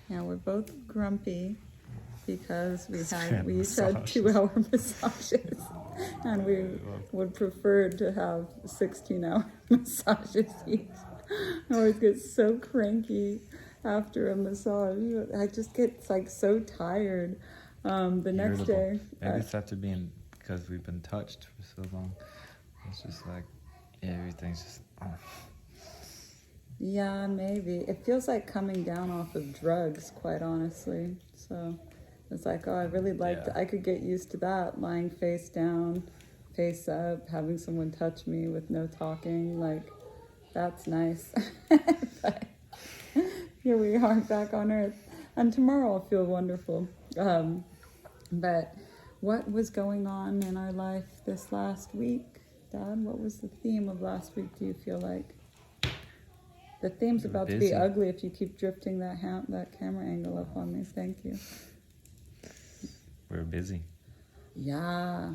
Yeah, we're both grumpy because we each had Massages. 2-hour massages, and we would prefer to have 16-hour massages each. I always get so cranky after a massage. I just get like so tired. The next Irritable. day, Maybe it's after being, because we've been touched for so long. It's just like, everything's just, yeah, maybe. It feels like coming down off of drugs, quite honestly. So it's like, oh, I really liked Yeah. I could get used to that, lying face down, face up, having someone touch me with no talking. Like, that's nice. But here we are back on Earth. And tomorrow I'll feel wonderful. But what was going on in our life this last week, Dad? What was the theme of last week, do you feel like? The theme's We were about to be busy. ugly if you keep drifting that camera angle up on me. Thank you. we're busy. Yeah,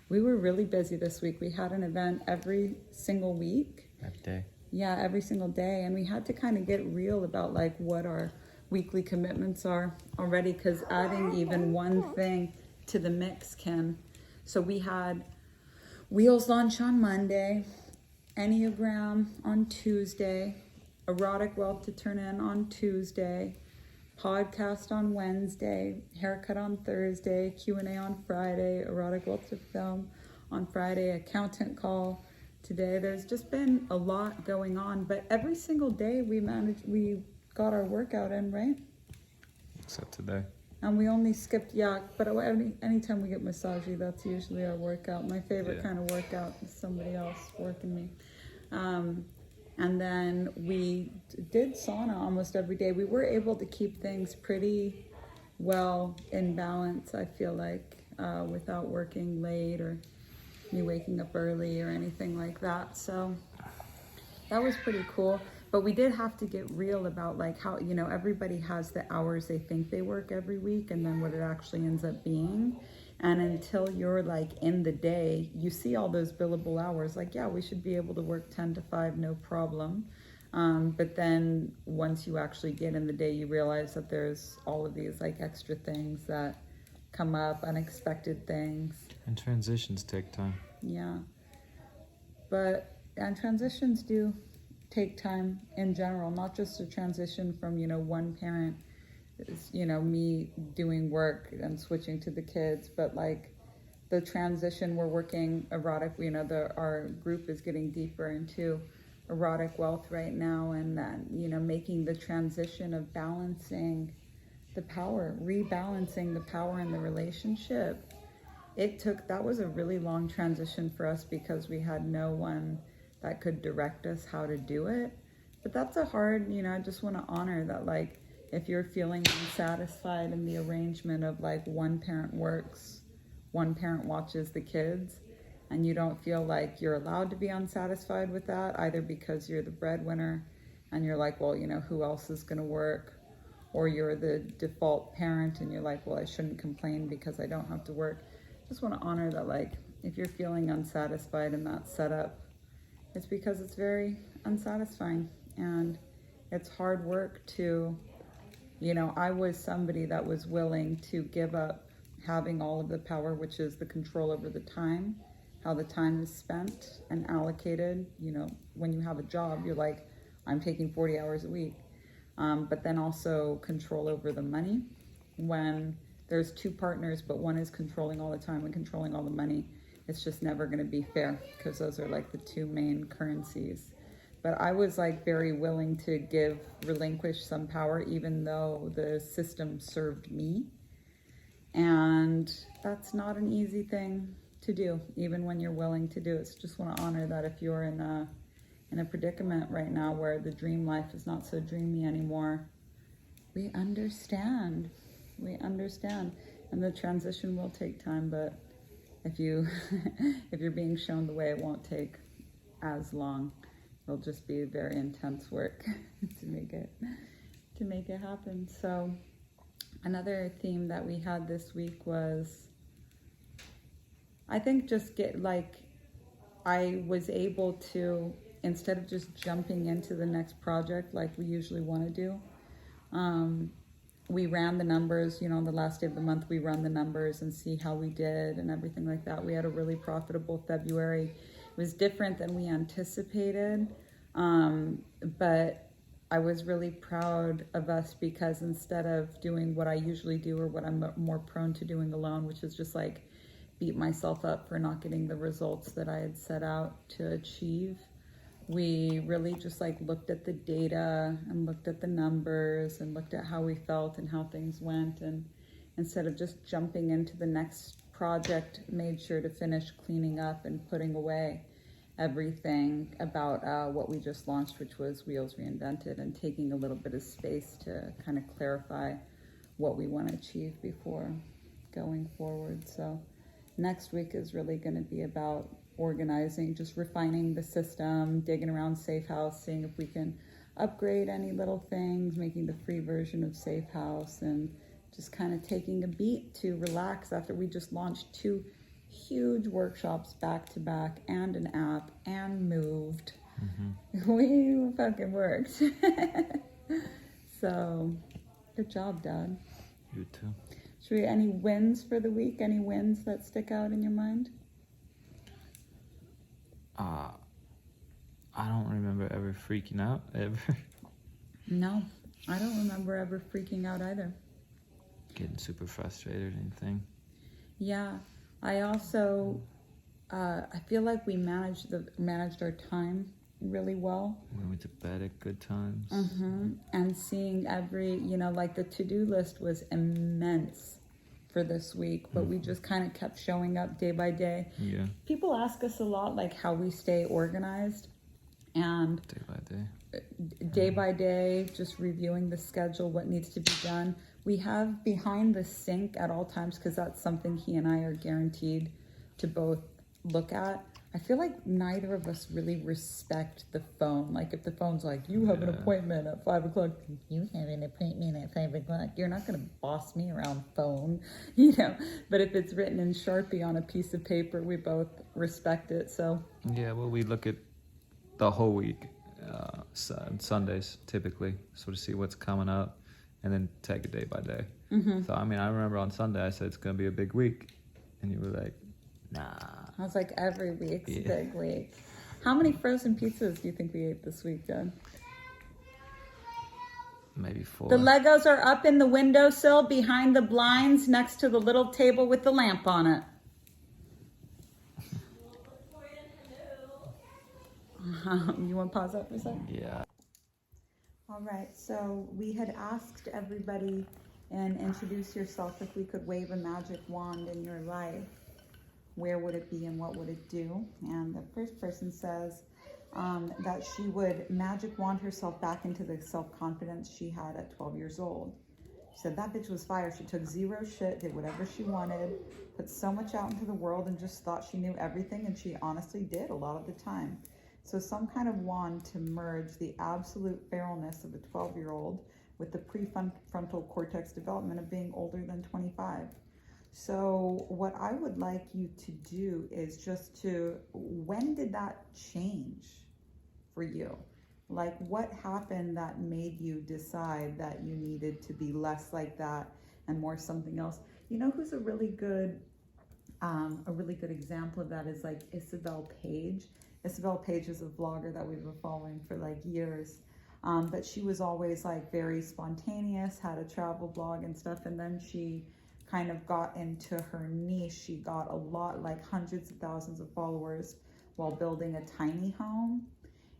we were really busy this week. We had an event every single week. Every day. Yeah, every single day. And we had to kind of get real about like what our weekly commitments are already, because adding even one thing to the mix can. So we had Wheels launch on Monday, Enneagram on Tuesday, Erotic Wealth to turn in on Tuesday, podcast on Wednesday, haircut on Thursday, Q&A on Friday, Erotic Wealth to film on Friday, accountant call today. There's just been a lot going on, but every single day we got our workout in, right? Except today. And we only skipped yak, but anytime we get massage, that's usually our workout. My favorite kind of workout is somebody else working me. And then we did sauna almost every day. We were able to keep things pretty well in balance, I feel like, without working late or me waking up early or anything like that. So that was pretty cool. But we did have to get real about like how, you know, everybody has the hours they think they work every week and then what it actually ends up being. And until you're like in the day, you see all those billable hours, like, yeah, we should be able to work 10 to 5, no problem. But then once you actually get in the day, you realize that there's all of these like extra things that come up, unexpected things. And transitions take time. Yeah. And transitions do take time in general, not just a transition from, you know, one parent, you know, me doing work and switching to the kids, but like the transition, we're working erotic, you know, our group is getting deeper into erotic wealth right now, and then, you know, making the transition of balancing the power, rebalancing the power in the relationship. That was a really long transition for us because we had no one that could direct us how to do it. But that's a hard, you know, I just want to honor that, like, if you're feeling unsatisfied in the arrangement of like one parent works, one parent watches the kids, and you don't feel like you're allowed to be unsatisfied with that, either because you're the breadwinner and you're like, well, you know, who else is going to work? Or you're the default parent and you're like, well, I shouldn't complain because I don't have to work. Just want to honor that, like, if you're feeling unsatisfied in that setup, it's because it's very unsatisfying and it's hard work to, you know, I was somebody that was willing to give up having all of the power, which is the control over the time, how the time is spent and allocated. You know, when you have a job, you're like, I'm taking 40 hours a week. But then also control over the money. When there's two partners, but one is controlling all the time and controlling all the money, it's just never going to be fair because those are like the two main currencies. But I was like very willing to relinquish some power, even though the system served me. And that's not an easy thing to do, even when you're willing to do it. So just want to honor that if you're in a predicament right now where the dream life is not so dreamy anymore, we understand. And the transition will take time, but if you're being shown the way, it won't take as long. It'll just be very intense work to make it happen. So another theme that we had this week was, I think, I was able to, instead of just jumping into the next project like we usually want to do, we ran the numbers, on the last day of the month, we run the numbers and see how we did and everything like that. We had a really profitable February. It was different than we anticipated, but I was really proud of us because instead of doing what I usually do or what I'm more prone to doing alone, which is just like beat myself up for not getting the results that I had set out to achieve, we really just like looked at the data and looked at the numbers and looked at how we felt and how things went, and instead of just jumping into the next project, made sure to finish cleaning up and putting away everything about what we just launched, which was Wheels Reinvented, and taking a little bit of space to kind of clarify what we want to achieve before going forward. So next week is really going to be about organizing, just refining the system, digging around Safehouse, seeing if we can upgrade any little things, making the free version of Safehouse, and just kind of taking a beat to relax after we just launched 2 huge workshops back to back and an app and moved. We fucking worked. So good job, Dad. You too. Should we, any wins for the week? Any wins that stick out in your mind? I don't remember ever freaking out, ever. No, I don't remember ever freaking out either. Getting super frustrated or anything. Yeah, I also, I feel like we managed our time really well. We went to bed at good times. And seeing every, like the to-do list was immense for this week, but we just kind of kept showing up day by day. Yeah. People ask us a lot, like how we stay organized, and day by day, just reviewing the schedule, what needs to be done. We have behind the sink at all times, because that's something he and I are guaranteed to both look at. I feel like neither of us really respect the phone. Like if the phone's like, you have an appointment at 5 o'clock, you have an appointment at 5 o'clock, you're not going to boss me around phone, But if it's written in Sharpie on a piece of paper, we both respect it. So yeah, well, we look at the whole week, Sundays typically, so to see what's coming up, and then take it day by day. So I remember on Sunday I said it's going to be a big week, and you were like, nah. I was like, every week's a big week. How many frozen pizzas do you think we ate this week, Dad? Maybe 4. The Legos are up in the windowsill behind the blinds next to the little table with the lamp on it. You want to pause that for a second? Yeah. All right, so we had asked everybody and introduce yourself if we could wave a magic wand in your life. Where would it be and what would it do? And the first person says that she would magic wand herself back into the self-confidence she had at 12 years old. She said that bitch was fire. She took zero shit, did whatever she wanted, put so much out into the world, and just thought she knew everything, and she honestly did a lot of the time. So some kind of wand to merge the absolute feralness of a 12-year-old with the prefrontal cortex development of being older than 25. So what I would like you to do is just when did that change for you? Like what happened that made you decide that you needed to be less like that and more something else? Who's a really good example of that is like Isabel Page. Isabel Page is a vlogger that we've been following for like years. But she was always like very spontaneous, had a travel blog and stuff. And then she kind of got into her niche. She got a lot, like hundreds of thousands of followers while building a tiny home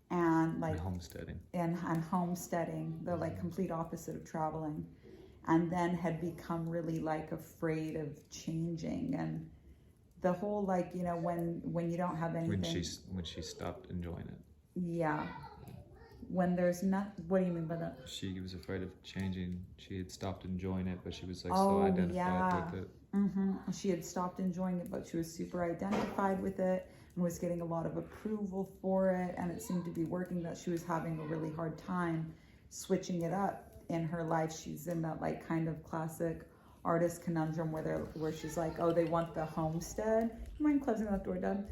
and like homesteading. And homesteading, the like complete opposite of traveling. And then had become really like afraid of changing, and the whole like, when you don't have anything. When she stopped enjoying it. Yeah. When there's not, what do you mean by that? She was afraid of changing. She had stopped enjoying it, but she was like so identified with it. She had stopped enjoying it, but she was super identified with it and was getting a lot of approval for it. And it seemed to be working, that she was having a really hard time switching it up in her life. She's in that like kind of classic artist conundrum where she's like, oh, they want the homestead. You mind closing that door, Dad?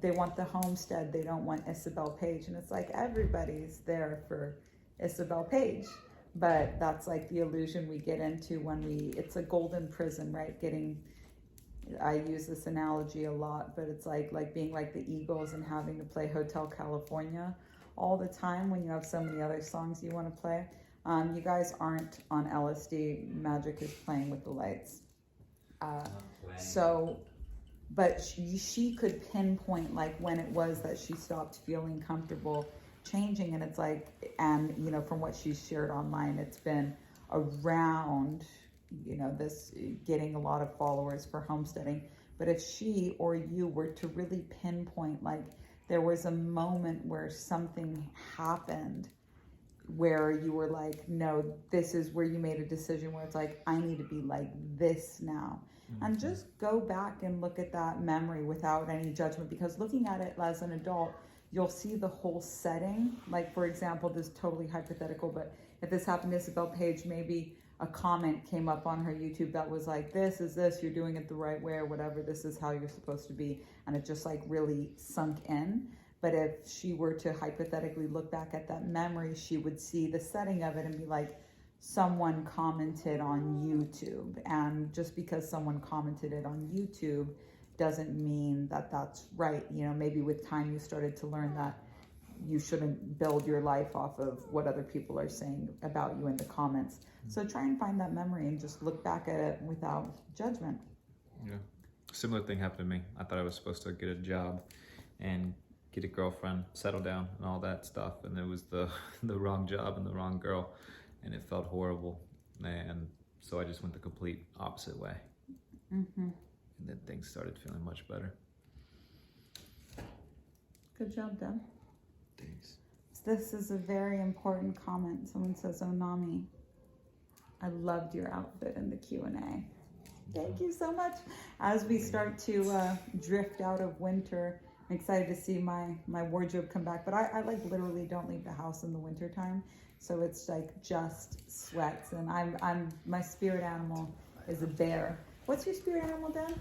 They want the homestead, they don't want Isabel Page. And it's like everybody's there for Isabel Page, But that's like the illusion we get into when it's a golden prison, right? I use this analogy a lot, but it's like being like the Eagles and having to play Hotel California all the time when you have so many other songs you want to play. You guys aren't on LSD. Magic is playing with the lights. But she could pinpoint like when it was that she stopped feeling comfortable changing, and it's like, and you know, from what she's shared online, it's been around, you know, this getting a lot of followers for homesteading. But if she or you were to really pinpoint, like there was a moment where something happened where you were like, no, this is where you made a decision where it's like, I need to be like this now. Mm-hmm. And just go back and look at that memory without any judgment, because looking at it as an adult, you'll see the whole setting. Like, for example, this is totally hypothetical, but if this happened to Isabel Page, maybe a comment came up on her YouTube that was like, this is this, you're doing it the right way or whatever, this is how you're supposed to be. And it just like really sunk in. But if she were to hypothetically look back at that memory, she would see the setting of it and be like, someone commented on YouTube. And just because someone commented it on YouTube doesn't mean that that's right. You know, maybe with time you started to learn that you shouldn't build your life off of what other people are saying about you in the comments. So try and find that memory and just look back at it without judgment. Yeah. Similar thing happened to me. I thought I was supposed to get a job and get a girlfriend, settle down and all that stuff. And it was the wrong job and the wrong girl. And it felt horrible. And so I just went the complete opposite way. Mm-hmm. And then things started feeling much better. Good job, Deb. Thanks. This is a very important comment. Someone says, Onami, I loved your outfit in the Q&A. Thank you so much. As we start to drift out of winter, I'm excited to see my wardrobe come back. But I like literally don't leave the house in the winter time. So it's like just sweats. And my spirit animal is a bear. What's your spirit animal, Dan?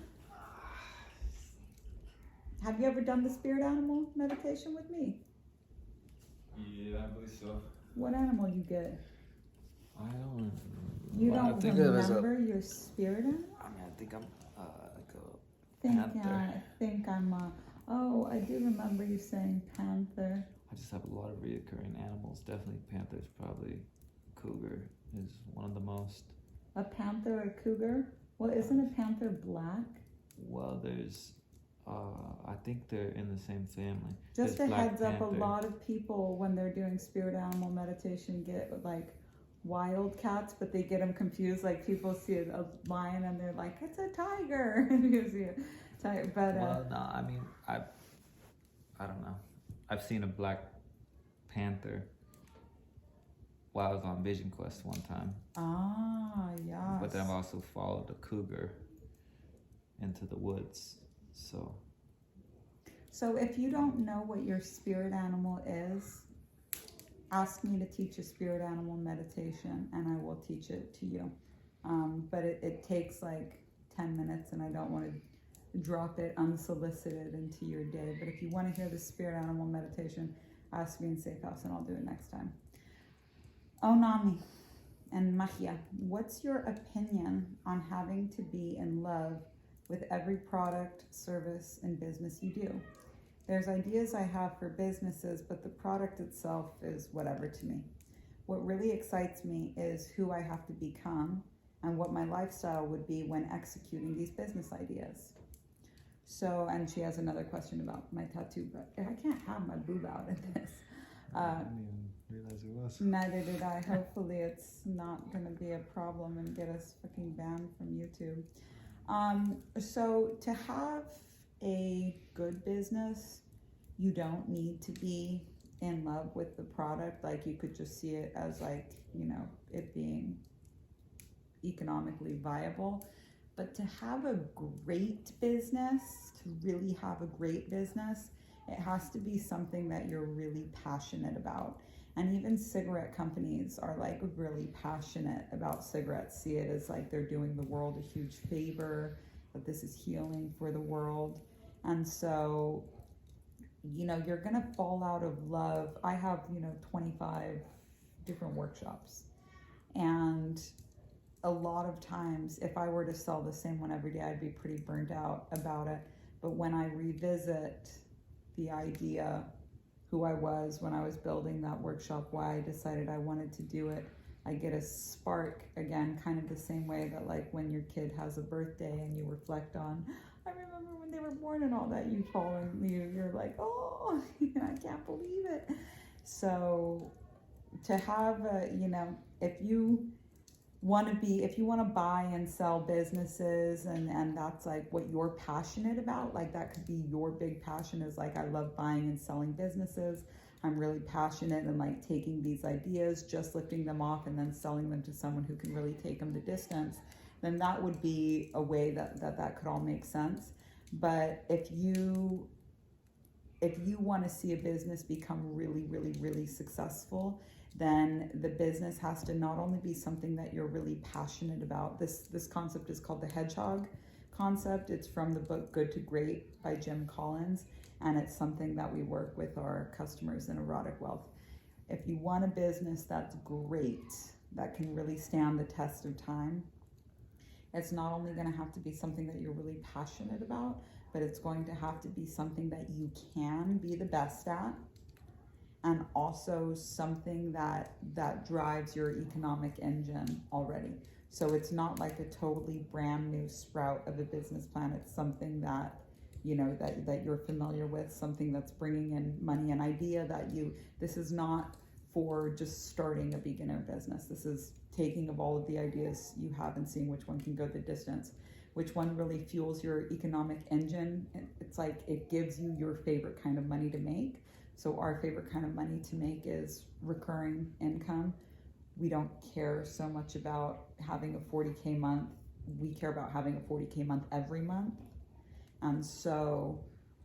Have you ever done the spirit animal meditation with me? Yeah, I believe so. What animal you get? I don't. You don't remember your spirit animal? I mean, I think I'm like a panther. I think I'm I do remember you saying panther. I just have a lot of reoccurring animals. Definitely panthers, probably cougar is one of the most. A panther or a cougar? Well, isn't a panther black? Well, there's I think they're in the same family. Just a heads up, a lot of people when they're doing spirit animal meditation get like wild cats, but they get them confused. Like people see a lion and they're like, it's a tiger. You see a tiger, but well, no, I mean, I don't know. I've seen a black panther while I was on Vision Quest one time. Ah, yeah. But then I've also followed a cougar into the woods. So if you don't know what your spirit animal is, ask me to teach a spirit animal meditation and I will teach it to you. But it takes like 10 minutes and I don't want to drop it unsolicited into your day. But if you want to hear the spirit animal meditation, ask me in Safehouse and I'll do it next time. Onami and Magia, what's your opinion on having to be in love with every product, service, and business you do? There's ideas I have for businesses, but the product itself is whatever to me. What really excites me is who I have to become and what my lifestyle would be when executing these business ideas. So, and she has another question about my tattoo, but I can't have my boob out in this. I didn't even realize it was. Neither did I. Hopefully it's not going to be a problem and get us fucking banned from YouTube. So to have a good business, you don't need to be in love with the product. Like you could just see it as like, you know, it being economically viable. But to have a great business, to really have a great business, it has to be something that you're really passionate about. And even cigarette companies are like really passionate about cigarettes, see it as like they're doing the world a huge favor, that this is healing for the world. And so, you know, you're gonna fall out of love. I have, 25 different workshops. And a lot of times, if I were to sell the same one every day, I'd be pretty burnt out about it. But when I revisit the idea, who I was when I was building that workshop, why I decided I wanted to do it, I get a spark again, kind of the same way that like when your kid has a birthday and you reflect on, I remember when they were born and all that, you fall and you're like, oh, I can't believe it. So to have if you want to buy and sell businesses, and that's like what you're passionate about, like that could be your big passion, is like, I love buying and selling businesses. I'm really passionate and like taking these ideas, just lifting them off and then selling them to someone who can really take them the distance. Then that would be a way that could all make sense. But if you want to see a business become really, really, really successful, then the business has to not only be something that you're really passionate about. This concept is called the hedgehog concept. It's from the book Good to Great by Jim Collins, and it's something that we work with our customers in Erotic Wealth. If you want a business that's great, that can really stand the test of time, it's not only going to have to be something that you're really passionate about, but it's going to have to be something that you can be the best at, and also something that drives your economic engine already. So it's not like a totally brand new sprout of a business plan. It's something that that you're familiar with, something that's bringing in money, an idea this is not for just starting a beginner business. This is taking of all of the ideas you have and seeing which one can go the distance, which one really fuels your economic engine. It's like it gives you your favorite kind of money to make. So our favorite kind of money to make is recurring income. We don't care so much about having a 40K month. We care about having a 40K month every month. And so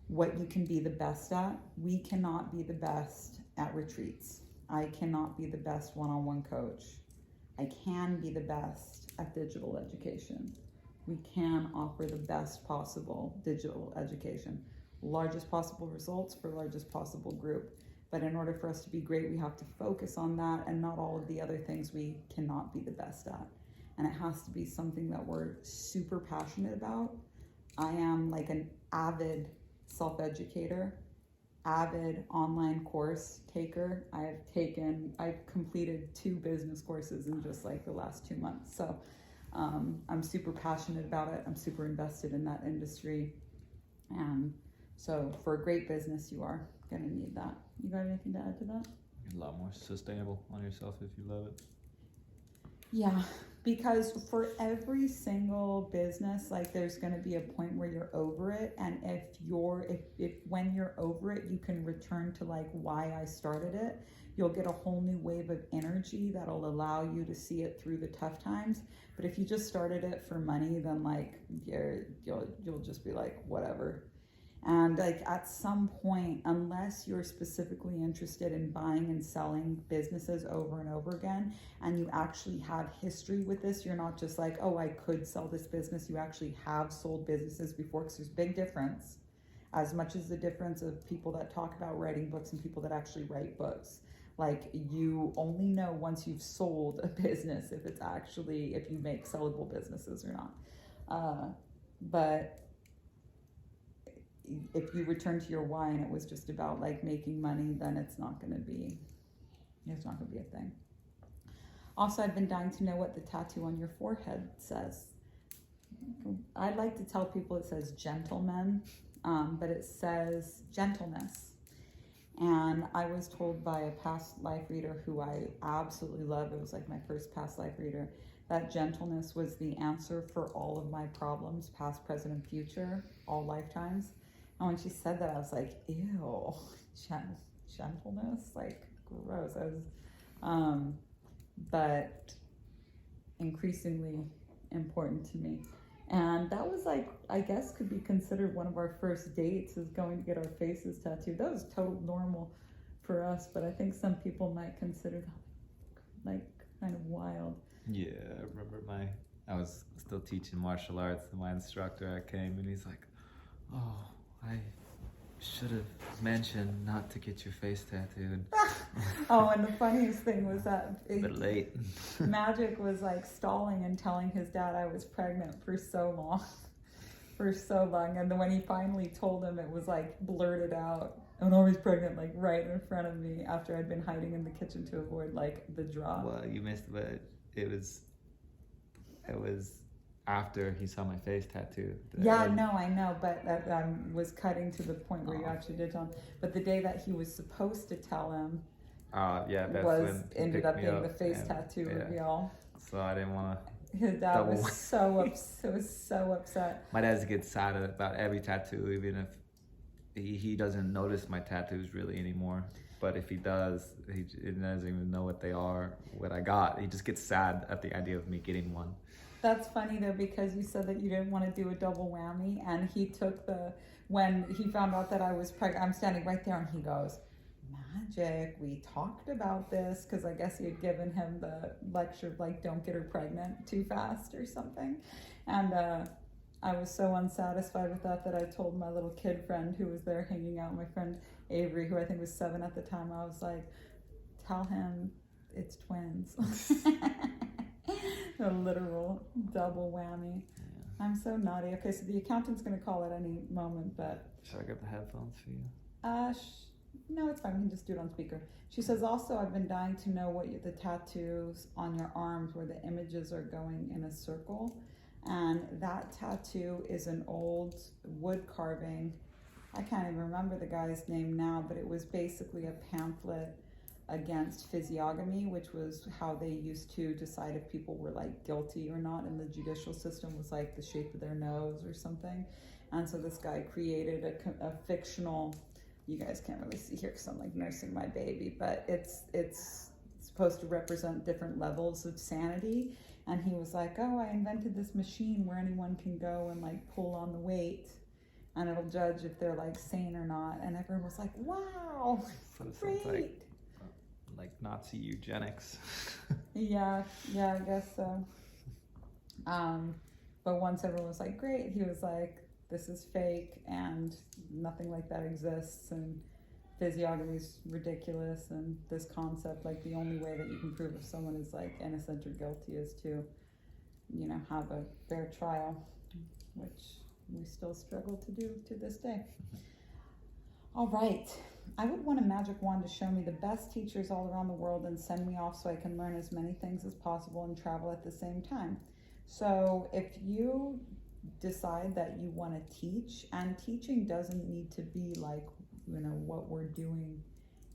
what you can be the best at, we cannot be the best at retreats. I cannot be the best one-on-one coach. I can be the best at digital education. We can offer the best possible digital education, largest possible results for largest possible group. But in order for us to be great, we have to focus on that and not all of the other things we cannot be the best at. And it has to be something that we're super passionate about. I am like an avid self-educator, avid online course taker. I've completed 2 business courses in just like the last 2 months. So I'm super passionate about it. I'm super invested in that industry. And so for a great business, you are going to need that. You got anything to add to that? A lot more sustainable on yourself if you love it. Yeah, because for every single business, like there's going to be a point where you're over it. And if when you're over it, you can return to like why I started it, you'll get a whole new wave of energy that'll allow you to see it through the tough times. But if you just started it for money, then like you'll just be like, whatever. And like at some point, unless you're specifically interested in buying and selling businesses over and over again, and you actually have history with this, you're not just like, oh, I could sell this business. You actually have sold businesses before, because there's a big difference, as much as the difference of people that talk about writing books and people that actually write books. Like you only know once you've sold a business if you make sellable businesses or not. But if you return to your why and it was just about like making money, then it's not going to be a thing. Also, I've been dying to know what the tattoo on your forehead says. I like to tell people it says gentleman, but it says gentleness. And I was told by a past life reader who I absolutely love, it was like my first past life reader, that gentleness was the answer for all of my problems, past, present, and future, all lifetimes. And when she said that, I was like, ew, gentleness, like gross. But increasingly important to me. And that was like, I guess could be considered one of our first dates, is going to get our faces tattooed. That was total normal for us, but I think some people might consider that like kind of wild. Yeah, I remember I was still teaching martial arts, and my instructor came and he's like, oh, should have mentioned not to get your face tattooed. Oh, and the funniest thing was that But late. Magic was like stalling and telling his dad I was pregnant for so long. For so long. And then when he finally told him, it was like blurted out. I'm always pregnant, like right in front of me, after I'd been hiding in the kitchen to avoid like the drop. Well, you missed, but it was after he saw my face tattoo. Yeah, no, I know, but that was cutting to the point where you actually did tell him. But the day that he was supposed to tell him, yeah, that's was when he ended picked up me being up, the face and, tattoo yeah. reveal. So I didn't want to. His dad Double. was so upset. My dad gets sad about every tattoo, even if he doesn't notice my tattoos really anymore. But if he does, he doesn't even know what they are, what I got. He just gets sad at the idea of me getting one. That's funny though, because you said that you didn't want to do a double whammy, and he took when he found out that I was pregnant, I'm standing right there, and he goes, Magic, we talked about this, because I guess he had given him the lecture of like, don't get her pregnant too fast or something. And I was so unsatisfied with that I told my little kid friend who was there hanging out, my friend Avery, who I think was 7 at the time, I was like, tell him it's twins. A literal double whammy. Yeah. I'm so naughty. Okay, so the accountant's going to call at any moment, but... Should I get the headphones for you? No, it's fine. We can just do it on speaker. She says, also, I've been dying to know what the tattoos on your arms where the images are going in a circle. And that tattoo is an old wood carving. I can't even remember the guy's name now, but it was basically a pamphlet against physiognomy, which was how they used to decide if people were like guilty or not in the judicial system, was like the shape of their nose or something. And so this guy created a fictional, you guys can't really see here because I'm like nursing my baby, but it's supposed to represent different levels of sanity. And he was like, oh, I invented this machine where anyone can go and like pull on the weight and it'll judge if they're like sane or not. And everyone was like, wow, great. Like Nazi eugenics. yeah, I guess so. But once everyone was like, great, he was like, this is fake and nothing like that exists, and physiognomy is ridiculous, and this concept, like the only way that you can prove if someone is like innocent or guilty is to, you know, have a fair trial, which we still struggle to do to this day. All right. I would want a magic wand to show me the best teachers all around the world and send me off so I can learn as many things as possible and travel at the same time. So if you decide that you want to teach, and teaching doesn't need to be like, you know, what we're doing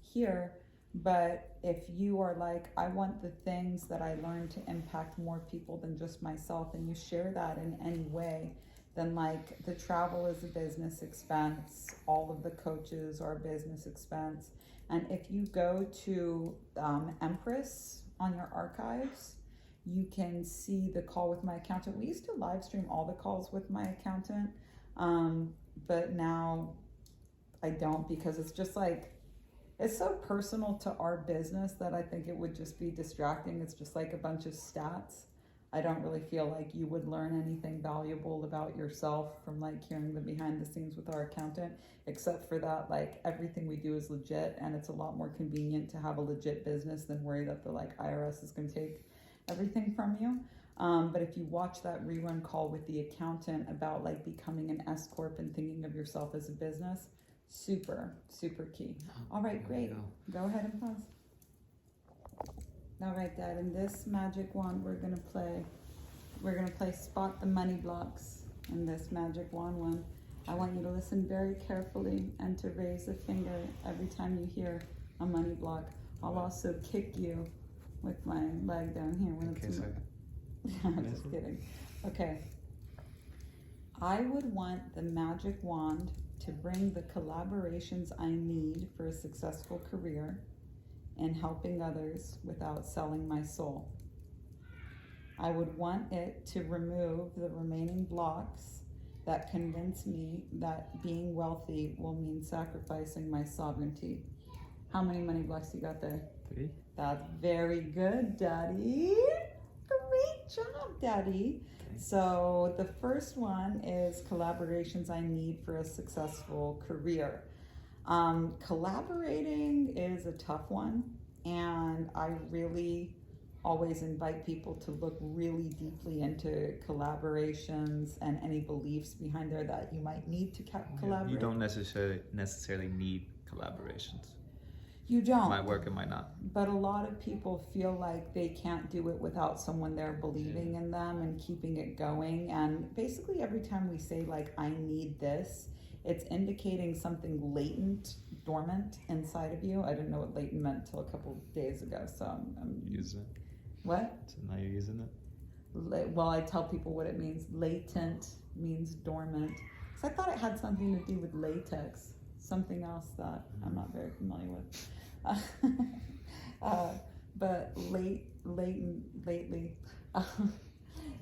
here, but if you are like, I want the things that I learned to impact more people than just myself, and you share that in any way, then like the travel is a business expense, all of the coaches are a business expense. And if you go to Empress on your archives, you can see the call with my accountant. We used to live stream all the calls with my accountant, but now I don't, because it's just like, it's so personal to our business that I think it would just be distracting. It's just like a bunch of stats. I don't really feel like you would learn anything valuable about yourself from like hearing the behind the scenes with our accountant, except for that, like everything we do is legit, and it's a lot more convenient to have a legit business than worry that the like IRS is going to take everything from you. But if you watch that rerun call with the accountant about like becoming an S Corp and thinking of yourself as a business, super, super key. All right, great. Go ahead and pause. All right, Dad, in this magic wand we're gonna play spot the money blocks in this magic wand one. I want you to listen very carefully and to raise a finger every time you hear a money block. I'll also kick you with my leg down here when it's I'm just kidding. Okay. I would want the magic wand to bring the collaborations I need for a successful career and helping others without selling my soul. I would want it to remove the remaining blocks that convince me that being wealthy will mean sacrificing my sovereignty. How many money blocks you got there? 3. That's very good, Daddy. Great job, Daddy. Thanks. So the first one is collaborations I need for a successful career. Collaborating is a tough one, and I really always invite people to look really deeply into collaborations and any beliefs behind there that you might need to collaborate. You don't necessarily need collaborations. You don't. It might work, it might not. But a lot of people feel like they can't do it without someone there believing in them and keeping it going. And basically every time we say like, I need this, it's indicating something latent, dormant inside of you. I didn't know what latent meant until a couple of days ago, so I'm using it. What? So now you're using it? Well, I tell people what it means. Latent means dormant. So I thought it had something to do with latex, something else that I'm not very familiar with. But lately,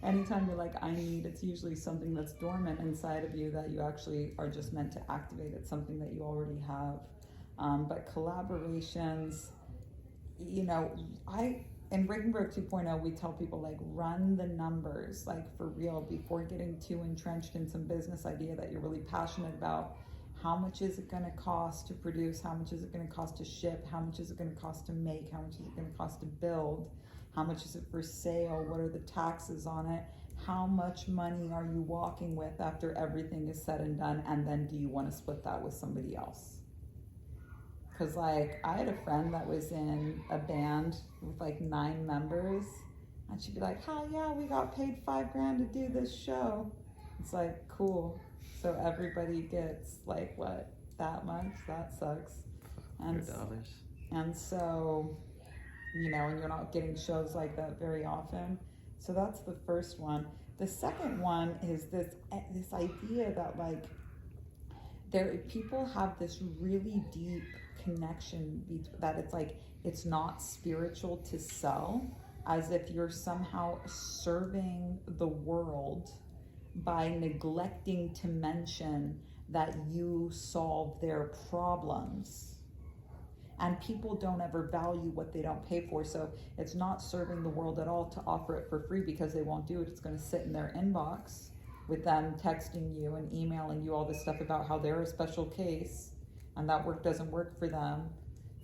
anytime you're like, I need, it's usually something that's dormant inside of you that you actually are just meant to activate. It's something that you already have. But collaborations, you know, in Breaking 2.0, we tell people like, run the numbers, like for real, before getting too entrenched in some business idea that you're really passionate about. How much is it going to cost to produce? How much is it going to cost to ship? How much is it going to cost to make? How much is it going to cost to build? How much is it for sale? What are the taxes on it? How much money are you walking with after everything is said and done? And then do you want to split that with somebody else? Because like, I had a friend that was in a band with like 9 members, and she'd be like, hell yeah, we got paid $5,000 to do this show. It's like, cool. So everybody gets like, what, that much? That sucks. $100. And so, you know, and you're not getting shows like that very often. So that's the first one. The second one is this idea that like, people have this really deep connection that it's like, it's not spiritual to sell, as if you're somehow serving the world by neglecting to mention that you solve their problems. And people don't ever value what they don't pay for. So it's not serving the world at all to offer it for free, because they won't do it. It's going to sit in their inbox with them texting you and emailing you all this stuff about how they're a special case and that work doesn't work for them,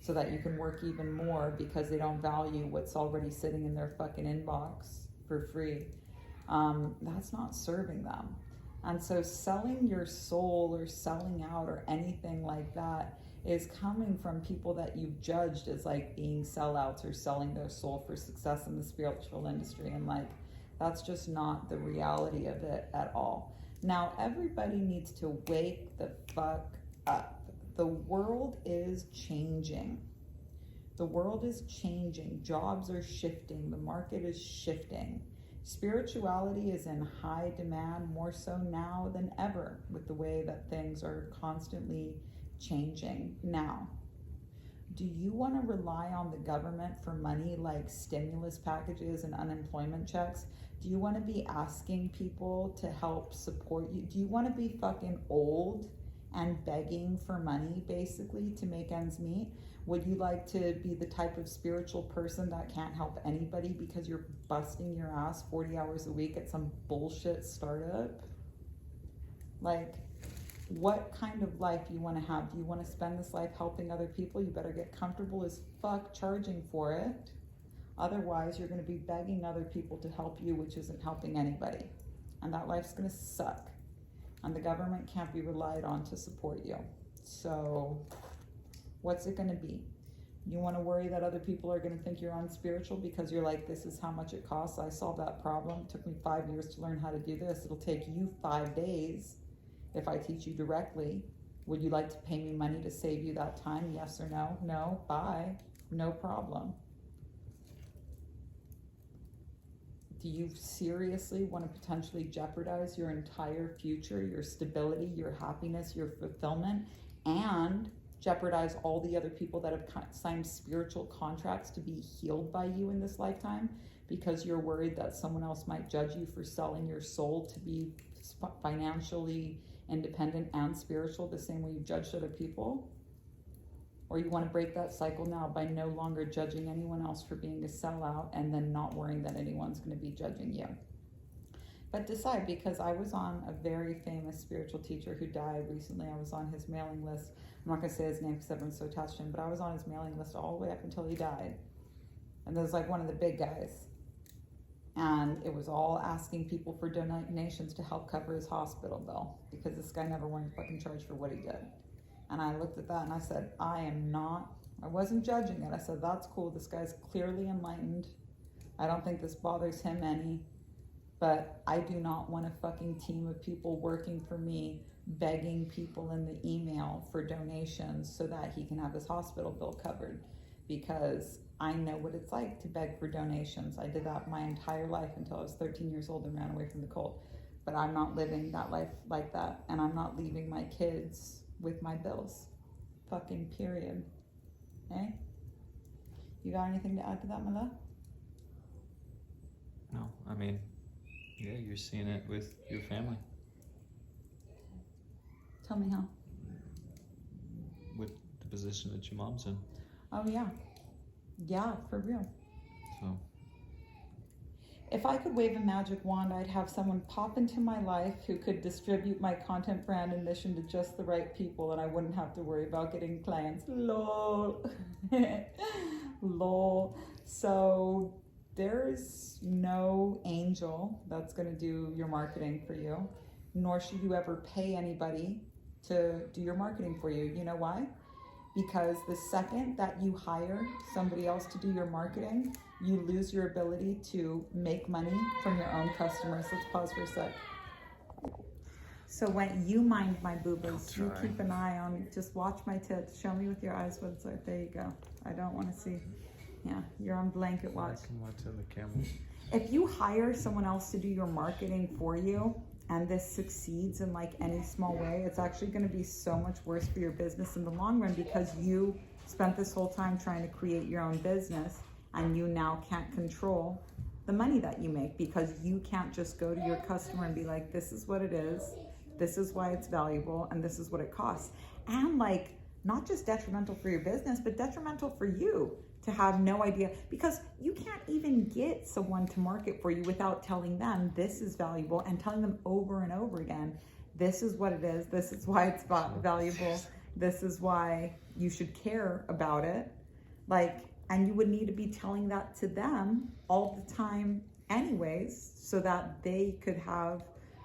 so that you can work even more because they don't value what's already sitting in their fucking inbox for free. That's not serving them. And so selling your soul or selling out or anything like that is coming from people that you've judged as like being sellouts or selling their soul for success in the spiritual industry. And like, that's just not the reality of it at all. Now, everybody needs to wake the fuck up. The world is changing. The world is changing. Jobs are shifting. The market is shifting. Spirituality is in high demand, more so now than ever, with the way that things are constantly changing. Now, do you want to rely on the government for money like stimulus packages and unemployment checks? Do you want to be asking people to help support you? Do you want to be fucking old and begging for money, basically, to make ends meet? Would you like to be the type of spiritual person that can't help anybody because you're busting your ass 40 hours a week at some bullshit startup? Like, what kind of life you want to have? Do you want to spend this life helping other people? You better get comfortable as fuck charging for it. Otherwise, you're going to be begging other people to help you, which isn't helping anybody. And that life's going to suck. And the government can't be relied on to support you. So what's it going to be? You want to worry that other people are going to think you're unspiritual because you're like, this is how much it costs. I solved that problem. It took me 5 years to learn how to do this. It'll take you 5 days if I teach you directly. Would you like to pay me money to save you that time? Yes or no? No. Bye. No problem. Do you seriously want to potentially jeopardize your entire future, your stability, your happiness, your fulfillment, and jeopardize all the other people that have signed spiritual contracts to be healed by you in this lifetime because you're worried that someone else might judge you for selling your soul to be financially independent and spiritual the same way you've judged other people? Or you want to break that cycle now by no longer judging anyone else for being a sellout and then not worrying that anyone's going to be judging you. But decide, because I was on a very famous spiritual teacher who died recently. I was on his mailing list. I'm not going to say his name because everyone's so attached to him, but I was on his mailing list all the way up until he died. And there's like one of the big guys. And it was all asking people for donations to help cover his hospital bill, because this guy never wanted to fucking charge for what he did. And I looked at that and I said, I wasn't judging it. I said, that's cool. This guy's clearly enlightened. I don't think this bothers him any. But I do not want a fucking team of people working for me, begging people in the email for donations so that he can have his hospital bill covered. Because I know what it's like to beg for donations. I did that my entire life until I was 13 years old and ran away from the cult. But I'm not living that life like that. And I'm not leaving my kids with my bills. Fucking period. Okay? You got anything to add to that, my love? No, I mean, yeah, you're seeing it with your family. Tell me how. With the position that your mom's in. Oh, yeah. Yeah, for real. So. If I could wave a magic wand, I'd have someone pop into my life who could distribute my content, brand, and mission to just the right people, and I wouldn't have to worry about getting clients. Lol. Lol. So there's no angel that's going to do your marketing for you, nor should you ever pay anybody to do your marketing for you. You know why? Because the second that you hire somebody else to do your marketing, you lose your ability to make money from your own customers. Let's pause for a sec. So when you mind my boobas, you keep an eye on, just watch my tits. Show me with your eyes what it's like. There you go. I don't want to see. Yeah, you're on blanket watch. I can watch on the camera. If you hire someone else to do your marketing for you, and this succeeds in like any small way, it's actually going to be so much worse for your business in the long run, because you spent this whole time trying to create your own business, and you now can't control the money that you make, because you can't just go to your customer and be like, this is what it is, this is why it's valuable, and this is what it costs. And like, not just detrimental for your business, but detrimental for you to have no idea, because you can't even get someone to market for you without telling them this is valuable, and telling them over and over again, this is what it is, this is why it's valuable, this is why you should care about it. Like, and you would need to be telling that to them all the time anyways, so that they could have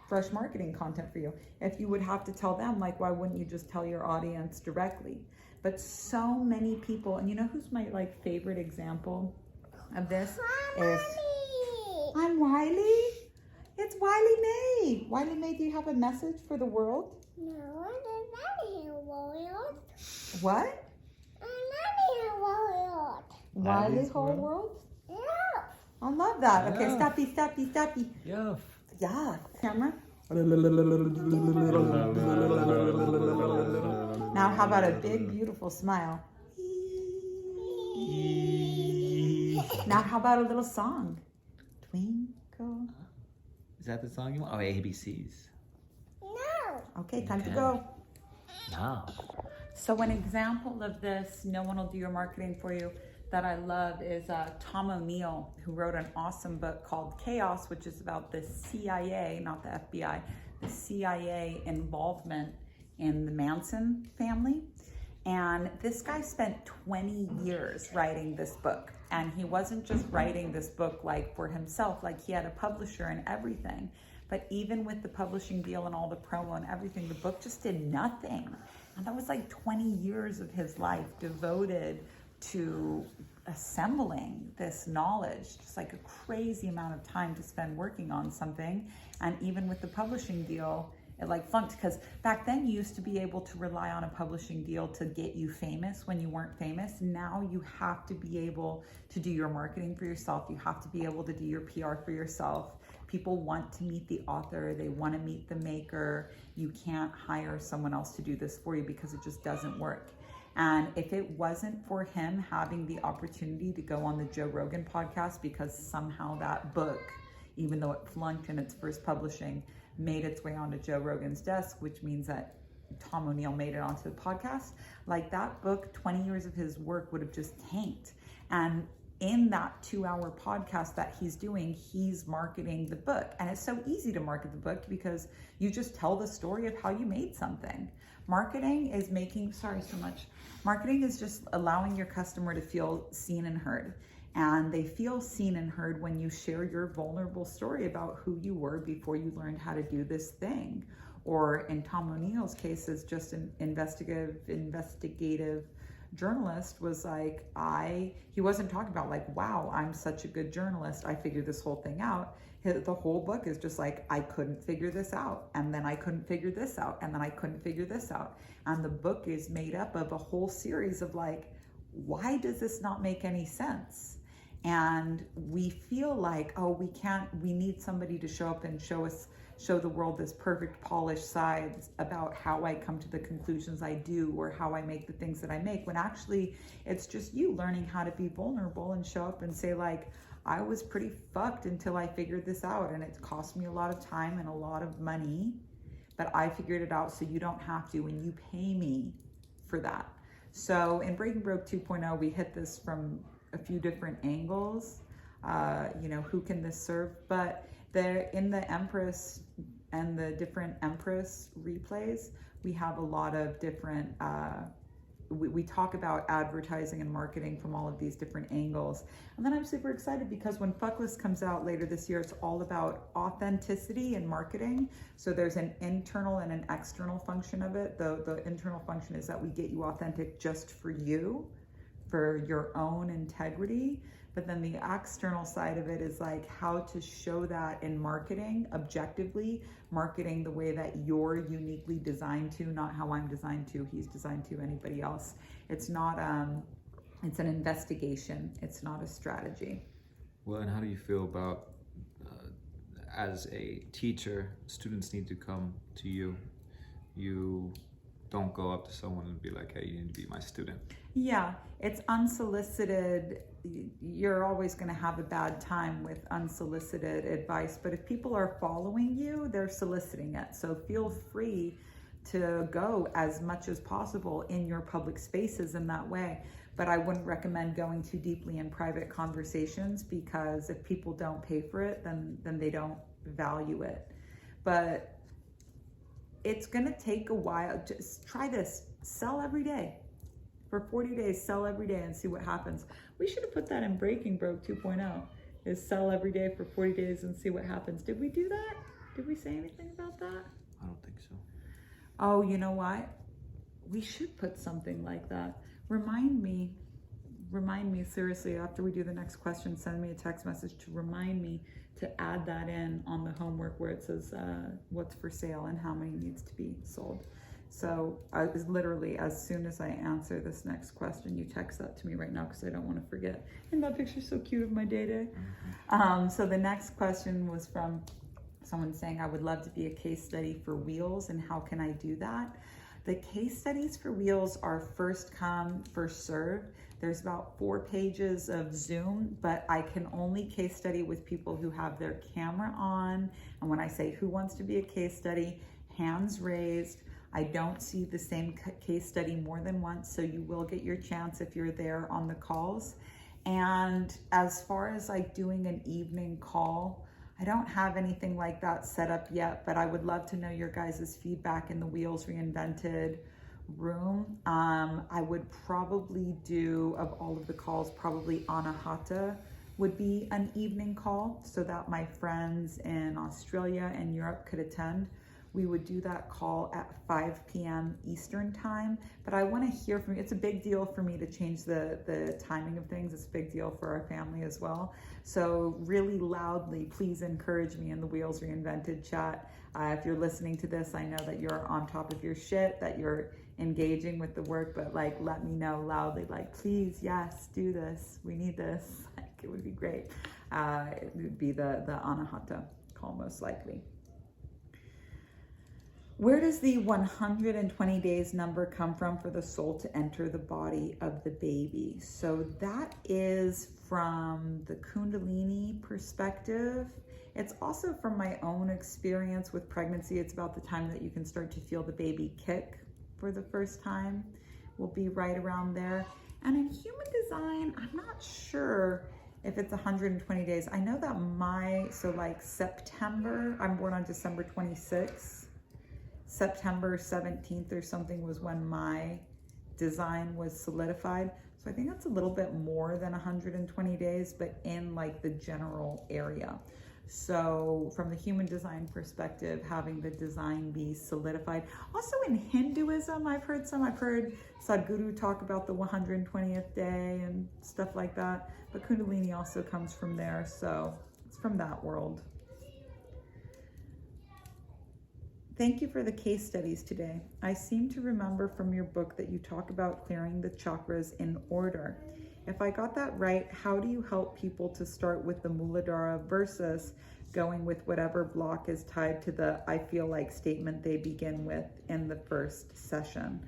fresh marketing content for you. If you would have to tell them, like, why wouldn't you just tell your audience directly? But so many people, and you know who's my like favorite example of this? Is I'm Wiley. It's Wiley May. Wiley May, do you have a message for the world? No, I'm not here, world. What? I'm not here, world. Wiley's whole world? Yeah. I love that. Okay, Yeah. stoppy. Yeah. Yeah, camera. Now, how about a big, beautiful smile? Now, how about a little song? Twinkle. Is that the song you want? Oh, ABCs. No. Okay, time to Okay. go. No. So an example of this, no one will do your marketing for you, that I love is Tom O'Neill, who wrote an awesome book called Chaos, which is about the CIA, not the FBI, the CIA involvement in the Manson family. And this guy spent 20 years writing this book. And he wasn't just writing this book like for himself, like he had a publisher and everything. But even with the publishing deal and all the promo and everything, the book just did nothing. And that was like 20 years of his life devoted to assembling this knowledge, just like a crazy amount of time to spend working on something. And even with the publishing deal, it like flunked, because back then you used to be able to rely on a publishing deal to get you famous when you weren't famous. Now you have to be able to do your marketing for yourself. You have to be able to do your PR for yourself. People want to meet the author. They want to meet the maker. You can't hire someone else to do this for you, because it just doesn't work. And if it wasn't for him having the opportunity to go on the Joe Rogan podcast, because somehow that book, even though it flunked in its first publishing, made its way onto Joe Rogan's desk, which means that Tom O'Neill made it onto the podcast, like that book, 20 years of his work would have just tanked. And in that 2-hour podcast that he's doing, he's marketing the book. And it's so easy to market the book because you just tell the story of how you made something. Marketing is Marketing is just allowing your customer to feel seen and heard. And they feel seen and heard when you share your vulnerable story about who you were before you learned how to do this thing. Or in Tom O'Neill's case, as just an investigative journalist, was like, he wasn't talking about like, wow, I'm such a good journalist, I figured this whole thing out. The whole book is just like, I couldn't figure this out, and then I couldn't figure this out, and then I couldn't figure this out. And the book is made up of a whole series of like, why does this not make any sense? And we feel like, oh, we need somebody to show up and show the world this perfect polished side about how I come to the conclusions I do, or how I make the things that I make, when actually it's just you learning how to be vulnerable and show up and say like, I was pretty fucked until I figured this out, and it cost me a lot of time and a lot of money, but I figured it out so you don't have to, and you pay me for that. So in Breaking Broke 2.0, we hit this from a few different angles. Who can this serve? But there, in the Empress and the different Empress replays, we have a lot of different, we talk about advertising and marketing from all of these different angles. And then I'm super excited because when Fuckless comes out later this year, it's all about authenticity and marketing. So there's an internal and an external function of it. The internal function is that we get you authentic just for you, for your own integrity. But then the external side of it is like how to show that in marketing, objectively, marketing the way that you're uniquely designed to, not how I'm designed to, he's designed to, anybody else. It's not, it's an investigation. It's not a strategy. Well, and how do you feel about, as a teacher, students need to come to you. You don't go up to someone and be like, hey, you need to be my student. Yeah, it's unsolicited. You're always going to have a bad time with unsolicited advice, but if people are following you, they're soliciting it. So feel free to go as much as possible in your public spaces in that way. But I wouldn't recommend going too deeply in private conversations, because if people don't pay for it, then they don't value it. But it's going to take a while. Just try this. Sell every day. For 40 days, sell every day and see what happens. We should have put that in Breaking Broke 2.0, is sell every day for 40 days and see what happens. Did we do that? Did we say anything about that? I don't think so. Oh, you know what? We should put something like that. Remind me seriously, after we do the next question, send me a text message to remind me to add that in on the homework where it says what's for sale and how many needs to be sold. So I was literally, as soon as I answer this next question, you text that to me right now because I don't want to forget. And that picture's so cute of my day. So the next question was from someone saying, I would love to be a case study for Wheels, and how can I do that? The case studies for Wheels are first come, first serve. There's about 4 pages of Zoom, but I can only case study with people who have their camera on. And when I say who wants to be a case study, hands raised. I don't see the same case study more than once, so you will get your chance if you're there on the calls. And as far as like doing an evening call, I don't have anything like that set up yet, but I would love to know your guys' feedback in the Wheels Reinvented room. I would probably do, of all of the calls, probably Anahata would be an evening call so that my friends in Australia and Europe could attend. We would do that call at 5 p.m. Eastern time, but I want to hear from you. It's a big deal for me to change the timing of things. It's a big deal for our family as well. So really loudly, please encourage me in the Wheels Reinvented chat. If you're listening to this, I know that you're on top of your shit, that you're engaging with the work, but like, let me know loudly, like, please, yes, do this. We need this. Like, it would be great. It would be the Anahata call most likely. Where does the 120 days number come from for the soul to enter the body of the baby? So that is from the Kundalini perspective. It's also from my own experience with pregnancy. It's about the time that you can start to feel the baby kick for the first time. Will be right around there. And in human design, I'm not sure if it's 120 days. I know that so like September, I'm born on December 26th. September 17th or something was when my design was solidified. So I think that's a little bit more than 120 days, but in like the general area. So from the human design perspective, having the design be solidified. Also in Hinduism, I've heard Sadhguru talk about the 120th day and stuff like that. But Kundalini also comes from there. So it's from that world. Thank you for the case studies today. I seem to remember from your book that you talk about clearing the chakras in order. If I got that right, how do you help people to start with the Muladhara versus going with whatever block is tied to the I feel like statement they begin with in the first session?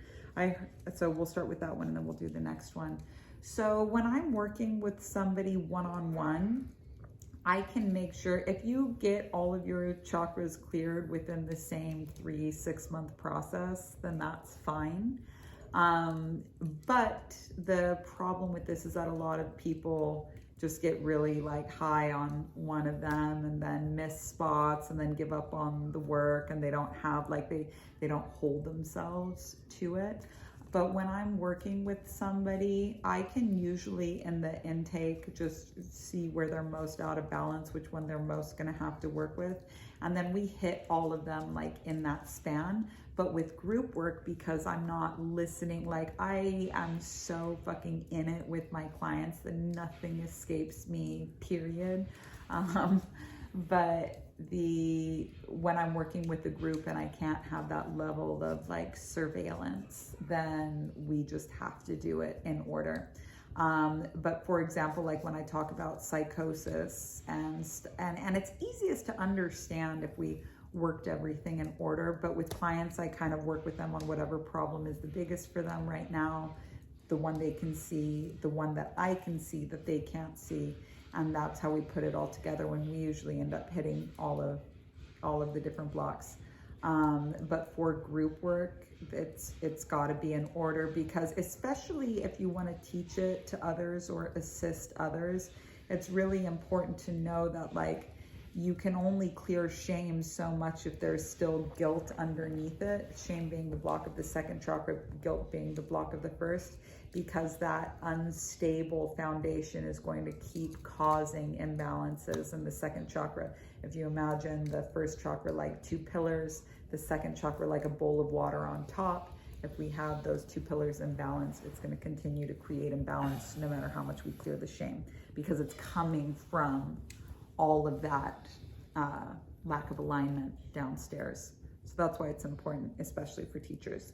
So we'll start with that one and then we'll do the next one. So when I'm working with somebody one-on-one, I can make sure if you get all of your chakras cleared within the same 3-6 month process, then that's fine. But the problem with this is that a lot of people just get really like high on one of them and then miss spots and then give up on the work, and they don't have like, they don't hold themselves to it. But when I'm working with somebody, I can usually in the intake just see where they're most out of balance, which one they're most gonna have to work with. And then we hit all of them like in that span. But with group work, because I'm not listening, like I am so fucking in it with my clients that nothing escapes me, period. But when I'm working with a group and I can't have that level of like surveillance, then we just have to do it in order. But for example, like when I talk about psychosis and it's easiest to understand if we worked everything in order, but with clients, I kind of work with them on whatever problem is the biggest for them right now, the one they can see, the one that I can see that they can't see. And that's how we put it all together when we usually end up hitting all of the different blocks. But for group work, it's got to be in order, because especially if you want to teach it to others or assist others, it's really important to know that like you can only clear shame so much if there's still guilt underneath it. Shame being the block of the second chakra, guilt being the block of the first, because that unstable foundation is going to keep causing imbalances in the second chakra. If you imagine the first chakra like two pillars, the second chakra like a bowl of water on top, if we have those two pillars in balance, it's going to continue to create imbalance no matter how much we clear the shame, because it's coming from all of that lack of alignment downstairs. So that's why it's important, especially for teachers.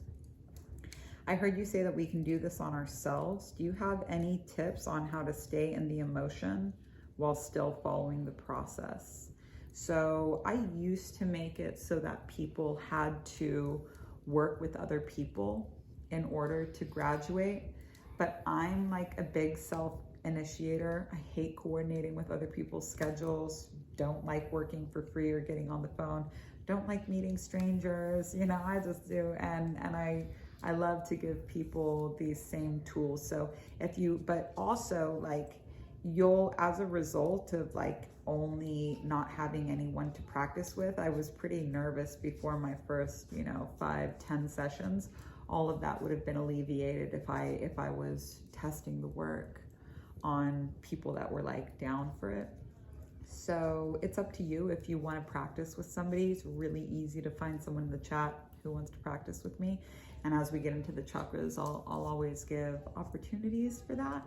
I heard you say that we can do this on ourselves. Do you have any tips on how to stay in the emotion while still following the process? So I used to make it so that people had to work with other people in order to graduate, but I'm like a big self-initiator. I hate coordinating with other people's schedules, don't like working for free or getting on the phone, don't like meeting strangers, you know, I just do. And I love to give people these same tools. So but also like you'll, as a result of like only not having anyone to practice with, I was pretty nervous before my first, 5-10 sessions. All of that would have been alleviated if I was testing the work on people that were like down for it. So it's up to you if you want to practice with somebody. It's really easy to find someone in the chat who wants to practice with me. And as we get into the chakras, I'll always give opportunities for that.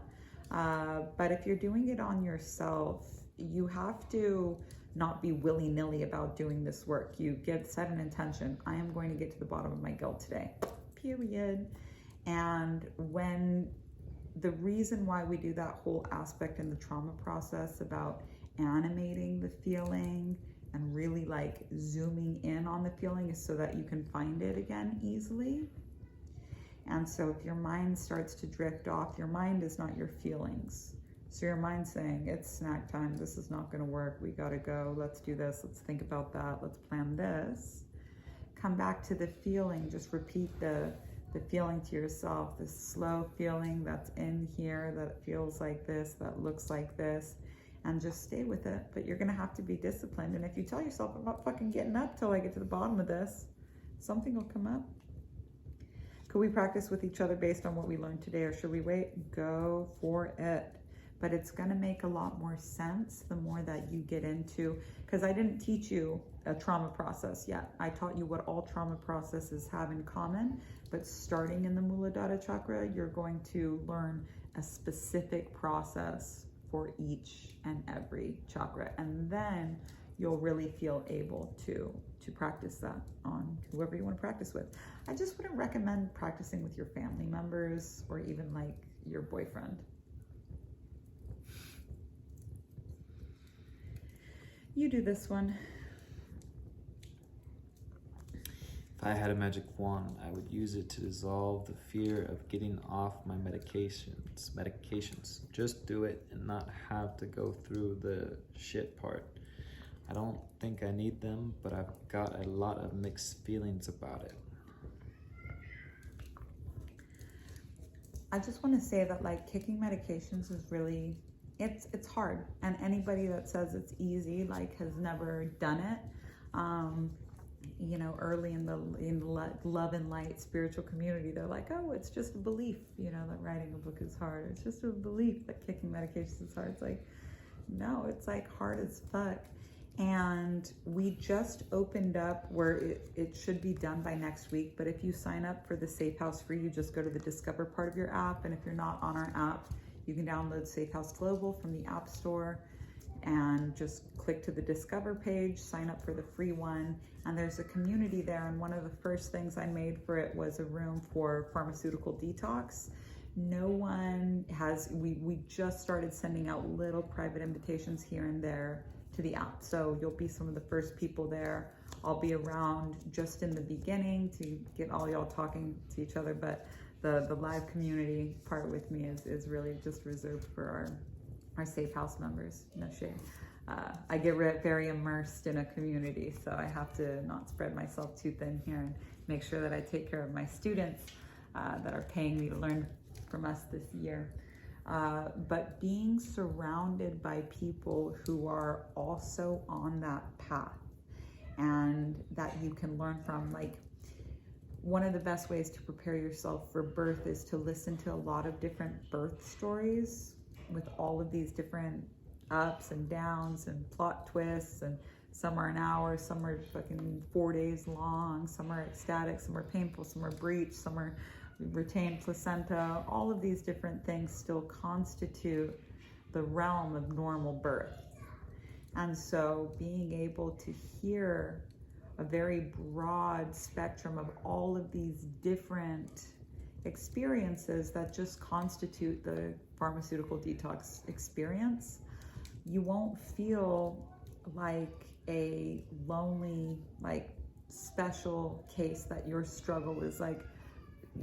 But if you're doing it on yourself, you have to not be willy-nilly about doing this work. You set an intention. I am going to get to the bottom of my guilt today, period. And when the reason why we do that whole aspect in the trauma process about animating the feeling and really like zooming in on the feeling is so that you can find it again easily. And so if your mind starts to drift off, your mind is not your feelings. So your mind's saying, it's snack time, this is not gonna work, we gotta go, let's do this, let's think about that, let's plan this. Come back to the feeling, just repeat the feeling to yourself, this slow feeling that's in here, that feels like this, that looks like this. and just stay with it. But you're gonna have to be disciplined. And if you tell yourself, I'm not fucking getting up till I get to the bottom of this, something will come up. Could we practice with each other based on what we learned today, or should we wait? Go for it. But it's gonna make a lot more sense the more that you get into, because I didn't teach you a trauma process yet. I taught you what all trauma processes have in common, but starting in the Muladhara chakra, you're going to learn a specific process for each and every chakra. And then you'll really feel able to practice that on whoever you want to practice with. I just wouldn't recommend practicing with your family members or even like your boyfriend. You do this one. If I had a magic wand, I would use it to dissolve the fear of getting off my medications. Just do it and not have to go through the shit part. I don't think I need them, but I've got a lot of mixed feelings about it. I just want to say that like kicking medications is really, it's hard. And anybody that says it's easy, like has never done it. You know, early in the love and light spiritual community, they're like, oh, it's just a belief, you know, that writing a book is hard. It's just a belief that kicking medications is hard. It's like, no, it's like hard as fuck. And we just opened up where it should be done by next week. But if you sign up for the Safehouse free, you just go to the Discover part of your app. And if you're not on our app, you can download Safehouse Global from the App Store and just click to the Discover page, sign up for the free one. And there's a community there. And one of the first things I made for it was a room for pharmaceutical detox. No one has, we just started sending out little private invitations here and there to the app. So you'll be some of the first people there. I'll be around just in the beginning to get all y'all talking to each other, but the live community part with me is really just reserved for our Safehouse members. No shame. I get very immersed in a community, so I have to not spread myself too thin here and make sure that I take care of my students that are paying me to learn from us this year. But being surrounded by people who are also on that path and that you can learn from, like one of the best ways to prepare yourself for birth is to listen to a lot of different birth stories with all of these different ups and downs and plot twists, and some are an hour, some are fucking 4 days long, some are ecstatic, some are painful, some are breech, some are retained placenta. All of these different things still constitute the realm of normal birth. And so being able to hear a very broad spectrum of all of these different experiences that just constitute the pharmaceutical detox experience, you won't feel like a lonely, like special case that your struggle is like,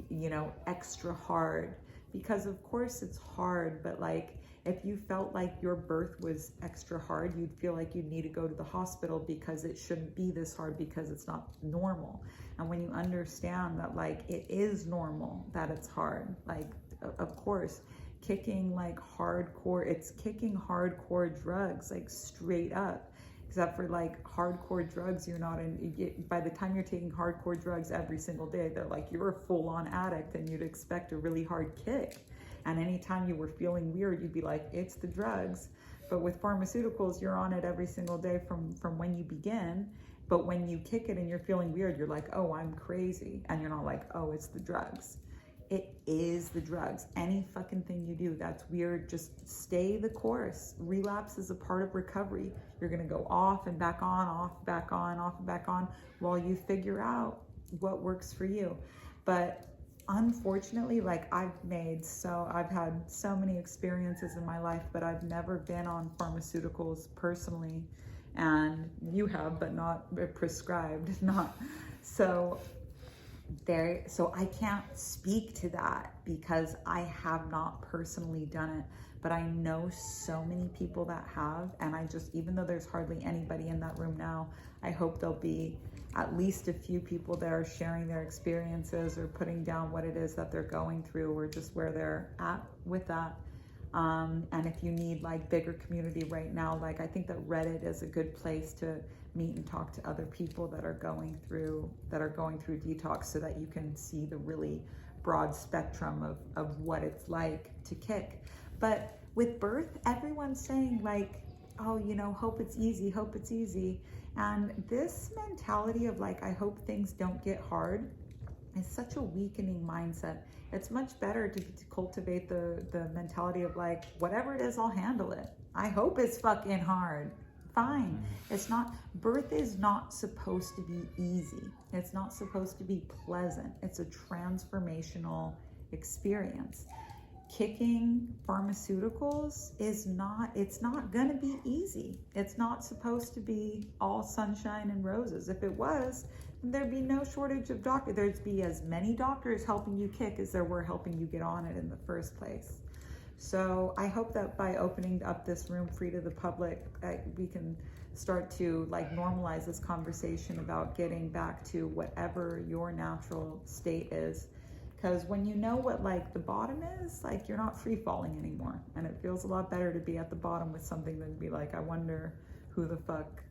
you know, extra hard, because of course it's hard, but like if you felt like your birth was extra hard, you'd feel like you'd need to go to the hospital because it shouldn't be this hard because it's not normal. And when you understand that like it is normal that it's hard, like of course kicking like hardcore, it's kicking hardcore drugs like straight up. Except for like hardcore drugs, you're not in, by the time you're taking hardcore drugs every single day, they're like, you're a full-on addict and you'd expect a really hard kick. And anytime you were feeling weird, you'd be like, it's the drugs. But with pharmaceuticals, you're on it every single day from when you begin. But when you kick it and you're feeling weird, you're like, oh, I'm crazy. And you're not like, oh, it's the drugs. It is the drugs. Any fucking thing you do that's weird, just stay the course. Relapse is a part of recovery. You're gonna go off and back on, off, back on, off and back on, while you figure out what works for you. But unfortunately, like I've had so many experiences in my life, but I've never been on pharmaceuticals personally. And you have, but not prescribed, not. So I can't speak to that because I have not personally done it, but I know so many people that have, and I just, even though there's hardly anybody in that room now, I hope there'll be at least a few people there sharing their experiences or putting down what it is that they're going through or just where they're at with that. And if you need like bigger community right now, like I think that Reddit is a good place to meet and talk to other people that are going through detox, so that you can see the really broad spectrum of what it's like to kick. But with birth, everyone's saying like, oh, you know, hope it's easy, hope it's easy. And this mentality of like, I hope things don't get hard is such a weakening mindset. It's much better to cultivate the mentality of like, whatever it is, I'll handle it. I hope it's fucking hard. Fine. It's not, birth is not supposed to be easy. It's not supposed to be pleasant. It's a transformational experience. Kicking pharmaceuticals is not, it's not gonna be easy. It's not supposed to be all sunshine and roses. If it was, there'd be no shortage of doctors. There'd be as many doctors helping you kick as there were helping you get on it in the first place. So I hope that by opening up this room free to the public, we can start to like normalize this conversation about getting back to whatever your natural state is. Because when you know what like the bottom is, like you're not free falling anymore. And it feels a lot better to be at the bottom with something than to be like, I wonder who the fuck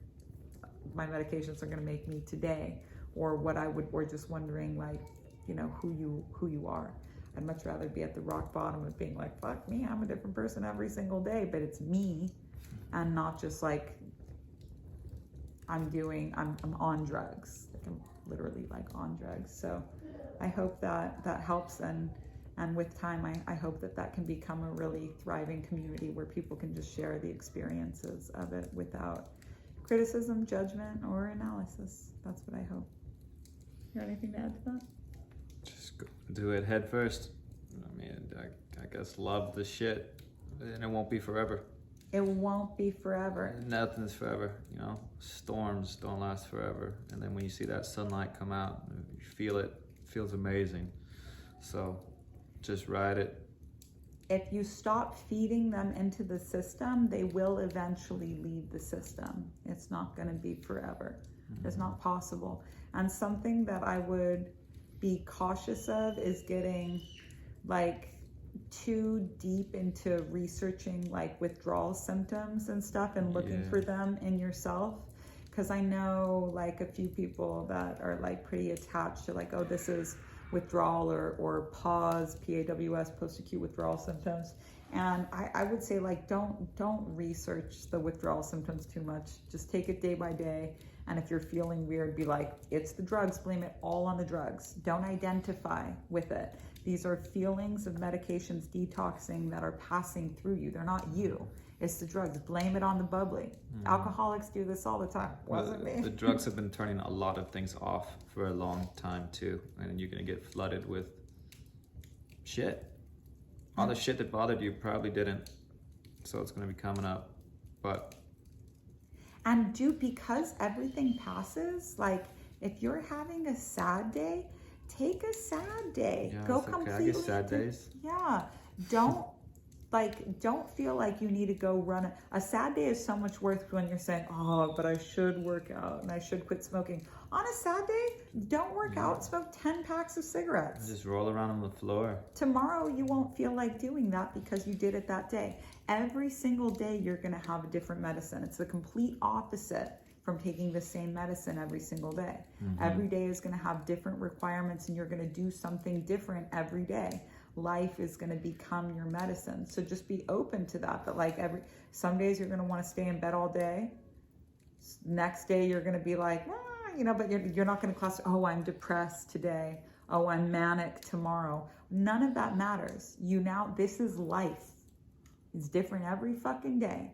my medications are gonna make me today, or what I would, or just wondering like, you know, who you are. I'd much rather be at the rock bottom of being like, fuck me, I'm a different person every single day, but it's me, and not just like I'm on drugs. Like I'm literally like on drugs. So I hope that helps, and with time, I hope that can become a really thriving community where people can just share the experiences of it without criticism, judgment, or analysis. That's what I hope. You got anything to add to that? Just go do it head first. I mean, I guess love the shit, and it won't be forever. It won't be forever. Nothing's forever, you know. Storms don't last forever, and then when you see that sunlight come out, you feel it. It feels amazing. So, just ride it. If you stop feeding them into the system, they will eventually leave the system. It's not going to be forever. It's not possible. And something that I would be cautious of is getting like too deep into researching like withdrawal symptoms and stuff and looking for them in yourself. Because I know like a few people that are like pretty attached to like, oh, this is withdrawal or PAWS, PAWS, post-acute withdrawal symptoms. And I would say like, don't research the withdrawal symptoms too much. Just take it day by day. And if you're feeling weird, be like, it's the drugs, blame it all on the drugs. Don't identify with it. These are feelings of medications detoxing that are passing through you. They're not you. It's the drugs. Blame it on the bubbly. Alcoholics do this all the time. Wasn't me. The drugs have been turning a lot of things off for a long time too. And you're going to get flooded with shit. All the shit that bothered you probably didn't. So it's going to be coming up. But... And because everything passes, like if you're having a sad day, take a sad day. Yeah, Go okay. completely. I get sad days. Yeah. Don't feel like you need to go run. A sad day is so much worse when you're saying, oh, but I should work out and I should quit smoking. On a sad day, don't work out, smoke 10 packs of cigarettes. Just roll around on the floor. Tomorrow you won't feel like doing that because you did it that day. Every single day you're going to have a different medicine. It's the complete opposite from taking the same medicine every single day. Every day is going to have different requirements and you're going to do something different every day. Life is going to become your medicine. So just be open to that. But like some days you're going to want to stay in bed all day. Next day you're going to be like, but you're not going to class, oh, I'm depressed today. Oh, I'm manic tomorrow. None of that matters. This is life. It's different every fucking day.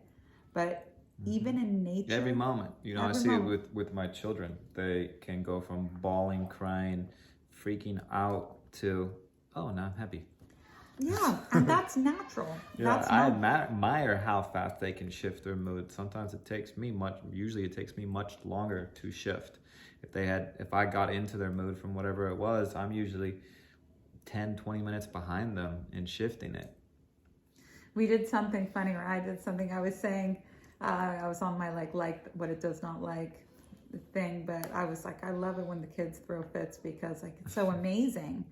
But even in nature. Every moment. I see it with my children. They can go from bawling, crying, freaking out to, oh, now I'm happy. Yeah, and that's natural. I admire how fast they can shift their mood. Sometimes usually it takes me much longer to shift. If I got into their mood from whatever it was, I'm usually 10, 20 minutes behind them in shifting it. We did something funny, or I did something. I was saying, I was on my like what it does not like thing, but I was like, I love it when the kids throw fits because like it's so amazing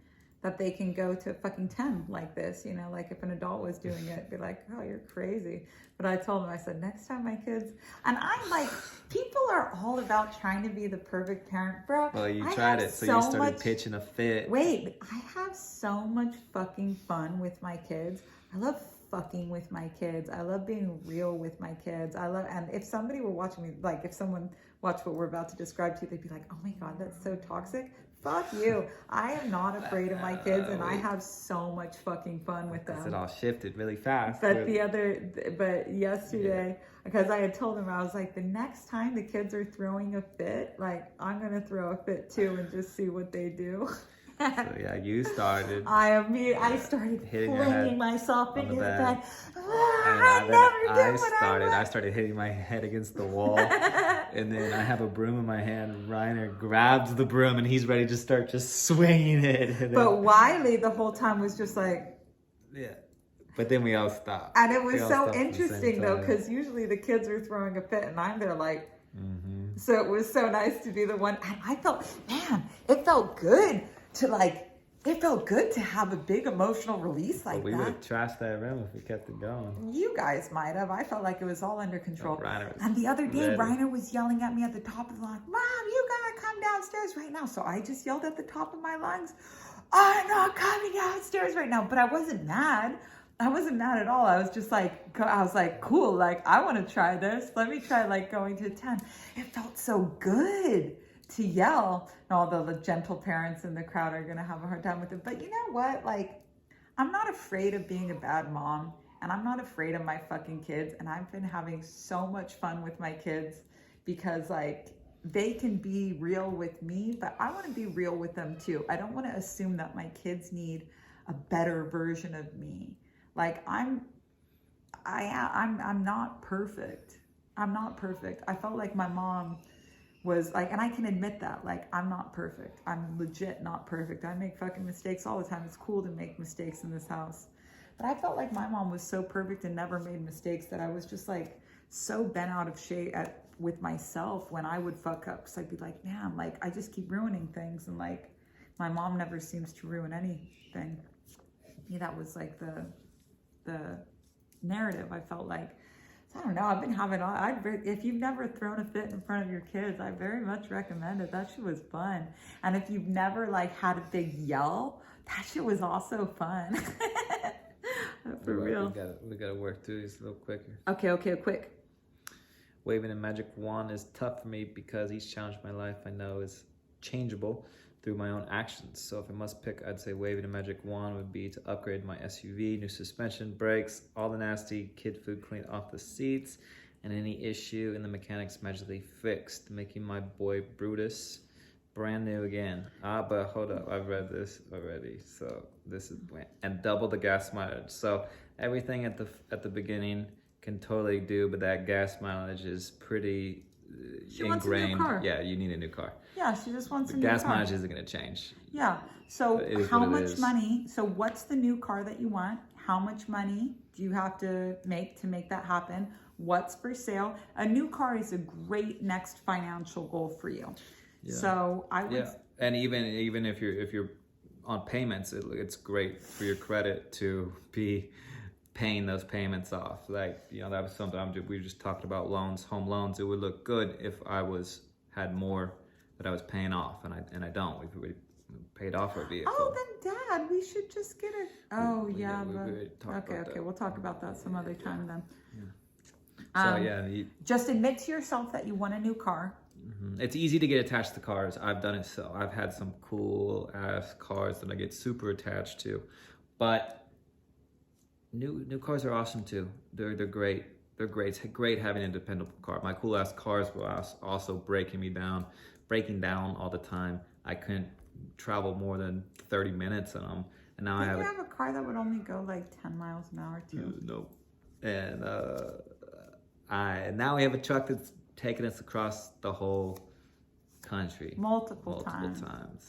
that they can go to fucking 10 like this, you know, like if an adult was doing it, be like, oh, you're crazy. But I told them, I said, next time my kids, and I'm like, people are all about trying to be the perfect parent, bro. Well, you I tried have it, so you started much, pitching a fit. Wait, I have so much fucking fun with my kids. I love fucking with my kids. I love being real with my kids. And if somebody were watching me, like if someone watched what we're about to describe to you, they'd be like, oh my God, that's so toxic. Fuck you. I am not afraid of my kids, and I have so much fucking fun with them. It all shifted really fast. But yesterday, because I had told them, I was like, the next time the kids are throwing a fit, like I'm gonna throw a fit too and just see what they do. So yeah, you started. I started hitting your head flinging myself on the into the bed. bed. I started hitting my head against the wall, and then I have a broom in my hand. Reiner grabs the broom, and he's ready to start just swinging it. And then, but Wiley the whole time was just like, yeah. But then we all stopped. And it was so interesting though, because usually the kids are throwing a fit, and I'm there like. Mm-hmm. So it was so nice to be the one, and I felt, man, it felt good to have a big emotional release like we that. would have trashed that room if we kept it going. You guys might have. I felt like it was all under control. Reiner And the other day, ready. Reiner was yelling at me at the top of the lungs, Mom, you gotta come downstairs right now. So I just yelled at the top of my lungs, I'm not coming downstairs right now. But I wasn't mad. I wasn't mad at all. I was just like, cool. Like, I want to try this. Let me try like going to 10. It felt so good to yell. And although the gentle parents in the crowd are going to have a hard time with it. But you know what? Like, I'm not afraid of being a bad mom. And I'm not afraid of my fucking kids. And I've been having so much fun with my kids because like they can be real with me, but I want to be real with them too. I don't want to assume that my kids need a better version of me. Like I'm not perfect. I'm not perfect. I felt like my mom was like, and I can admit that, like, I'm not perfect. I'm legit not perfect. I make fucking mistakes all the time. It's cool to make mistakes in this house. But I felt like my mom was so perfect and never made mistakes that I was just like so bent out of shape with myself when I would fuck up. Cause I'd be like, man, like I just keep ruining things. And like, my mom never seems to ruin anything. Yeah, that was like the narrative. I felt like, I don't know, I've been having, if you've never thrown a fit in front of your kids, I very much recommend it. That shit was fun. And if you've never like had a big yell, that shit was also fun. For real. We gotta work through these a little quicker. Okay, quick. Waving a magic wand is tough for me because each challenge in my life I know is changeable through my own actions. So if I must pick, I'd say waving a magic wand would be to upgrade my SUV, new suspension, brakes, all the nasty kid food cleaned off the seats, and any issue in the mechanics magically fixed, making my boy Brutus brand new again. But hold up, I've read this already. So this is, and double the gas mileage. So everything at the beginning can totally do, but that gas mileage is pretty She wants a new ingrained. car. Yeah, you need a new car. Yeah, she just wants a new Gas car. mileage isn't going to change. Yeah. So It is how what it much is. money? So what's the new car that you want? How much money do you have to make that happen? What's for sale? A new car is a great next financial goal for you. Yeah. So I would. Yeah, and even if you're on payments, it's great for your credit to be paying those payments off. Like, you know, that was something we just talked about loans, home loans. It would look good if I had more that I was paying off, and I don't. We paid off our vehicle. Oh, then Dad, we should just get a. Oh We yeah, already talked about okay. that. We'll talk about that some other time then. So yeah, Just admit to yourself that you want a new car. it's easy to get attached to cars. I've done it. So I've had some cool ass cars that I get super attached to, but new cars are awesome too. They're great. They're great. It's great having a dependable car. My cool ass cars were also breaking down all the time. I couldn't travel more than 30 minutes on them, and now I Didn't have you have a car that would only go like 10 miles an hour too? no, and now we have a truck that's taking us across the whole country Multiple times.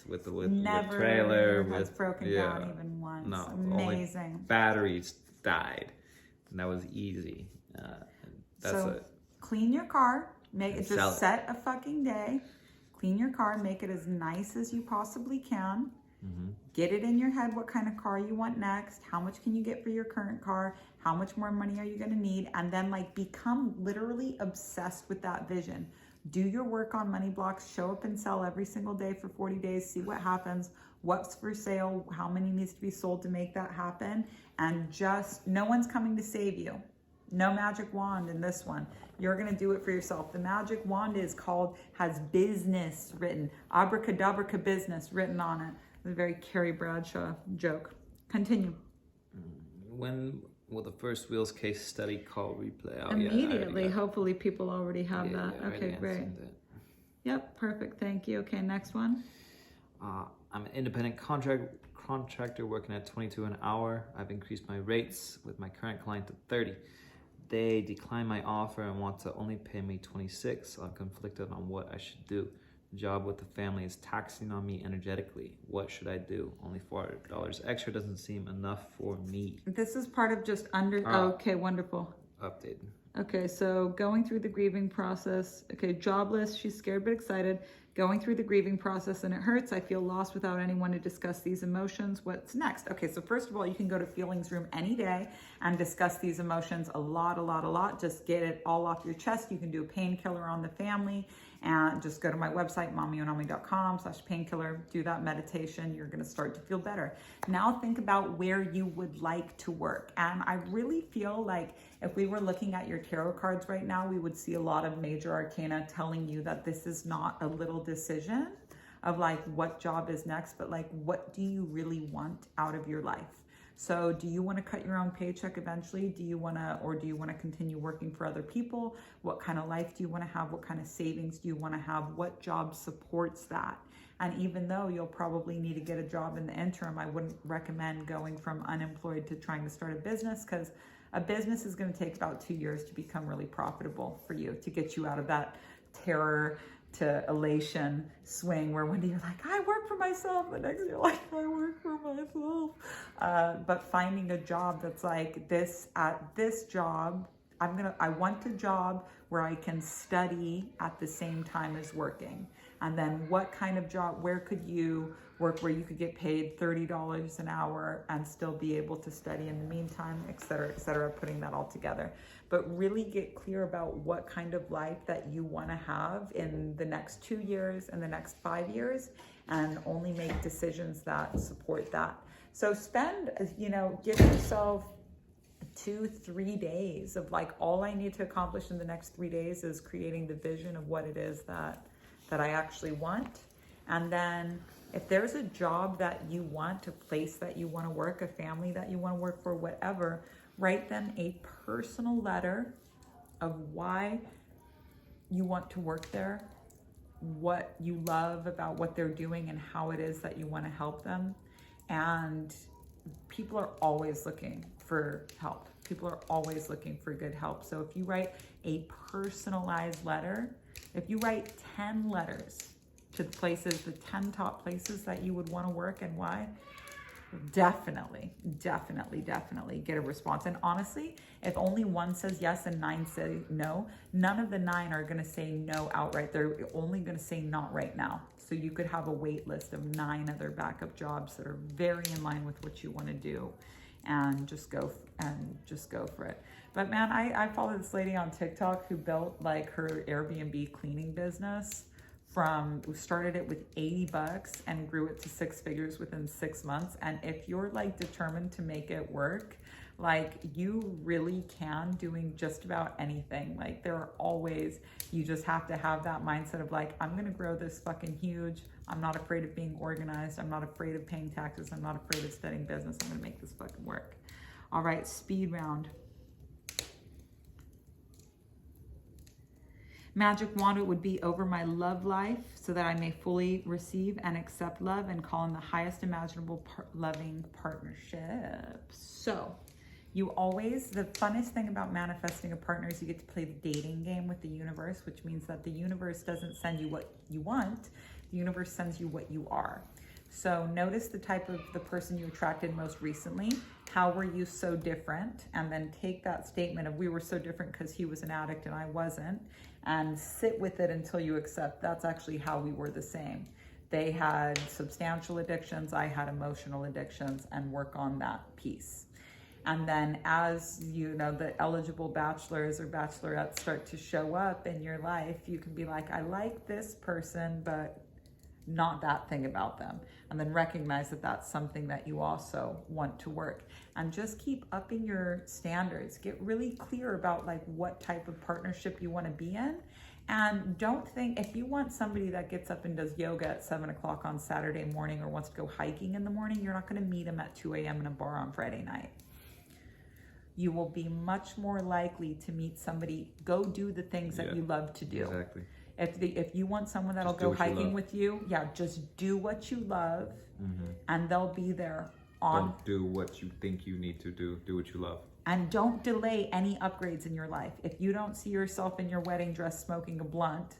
with Never trailer has with broken down even once. No, Amazing. only batteries died, and that was easy. Clean your car. Sell Just it. set a fucking day. Clean your car. Make it as nice as you possibly can. Get it in your head what kind of car you want next, how much can you get for your current car, how much more money are you going to need, and then like become literally obsessed with that vision. Do your work on money blocks, show up and sell every single day for 40 days, see what happens, what's for sale, how many needs to be sold to make that happen, and just, no one's coming to save you. No magic wand in this one. You're going to do it for yourself. The magic wand has business written, abracadabra business written on it. A very Carrie Bradshaw joke. Continue. When will the first Wheels case study call replay out? Immediately. Hopefully people already have that. I Okay, great. Yep, perfect. Thank you. Okay, next one. I'm an independent contractor working at 22 an hour. I've increased my rates with my current client to 30. They declined my offer and want to only pay me 26. So I'm conflicted on what I should do. The job with the family is taxing on me energetically. What should I do? Only $400 extra doesn't seem enough for me. This is part of just okay, wonderful. Update. Okay, so going through the grieving process. Okay, jobless, she's scared but excited. Going through the grieving process and it hurts. I feel lost without anyone to discuss these emotions. What's next? Okay, so first of all, you can go to Feelings Room any day and discuss these emotions a lot. Just get it all off your chest. You can do a painkiller on the family and just go to my website, mommyonami.com/painkiller. Do that meditation. You're gonna start to feel better. Now think about where you would like to work. And I really feel like if we were looking at your tarot cards right now, we would see a lot of major arcana telling you that this is not a little decision of like what job is next, but like what do you really want out of your life? So do you want to cut your own paycheck eventually? Do you want to continue working for other people? What kind of life do you want to have? What kind of savings do you want to have? What job supports that? And even though you'll probably need to get a job in the interim, I wouldn't recommend going from unemployed to trying to start a business, because a business is going to take about 2 years to become really profitable for you, to get you out of that terror to elation swing where one day you're like, I work for myself, the next you're like, I work for myself. But finding a job that's like this, at this job, I want a job where I can study at the same time as working. And then what kind of job, where could you work where you could get paid $30 an hour and still be able to study in the meantime, et cetera, putting that all together. But really get clear about what kind of life that you want to have in the next 2 years and the next 5 years, and only make decisions that support that. So spend, give yourself 2-3 days of like, all I need to accomplish in the next 3 days is creating the vision of what it is that I actually want. And then if there's a job that you want, a place that you want to work, a family that you want to work for, whatever, write them a personal letter of why you want to work there, what you love about what they're doing, and how it is that you want to help them. And people are always looking for help. People are always looking for good help. So if you write a personalized letter, if you write 10 letters to the 10 top places that you would want to work and why, definitely get a response. And honestly, if only one says yes and 9 say no, none of the 9 are going to say no outright. They're only going to say not right now. So you could have a wait list of 9 other backup jobs that are very in line with what you want to do, and just go for it. But man, I follow this lady on TikTok who built like her Airbnb cleaning business started it with $80 and grew it to 6 figures within 6 months. And if you're like determined to make it work, like you really can, doing just about anything. Like there are always, you just have to have that mindset of like, I'm gonna grow this fucking huge. I'm not afraid of being organized. I'm not afraid of paying taxes. I'm not afraid of studying business. I'm gonna make this fucking work. All right, speed round. Magic wand, it would be over my love life so that I may fully receive and accept love and call in the highest imaginable loving partnership. So the funnest thing about manifesting a partner is you get to play the dating game with the universe, which means that the universe doesn't send you what you want. The universe sends you what you are. So notice the type of the person you attracted most recently. How were you so different? And then take that statement of we were so different because he was an addict and I wasn't, and sit with it until you accept that's actually how we were the same. They had substantial addictions, I had emotional addictions, and work on that piece. And then as you know, the eligible bachelors or bachelorettes start to show up in your life, you can be like, I like this person, but not that thing about them. And then recognize that that's something that you also want to work. And just keep upping your standards. Get really clear about like what type of partnership you want to be in. And don't think, if you want somebody that gets up and does yoga at 7 o'clock on Saturday morning or wants to go hiking in the morning, you're not going to meet them at 2 a.m. in a bar on Friday night. You will be much more likely to meet somebody, go do the things that you love to do. Exactly. If you want someone that'll go hiking with you, just do what you love, and they'll be there on. Don't do what you think you need to do. Do what you love. And don't delay any upgrades in your life. If you don't see yourself in your wedding dress smoking a blunt,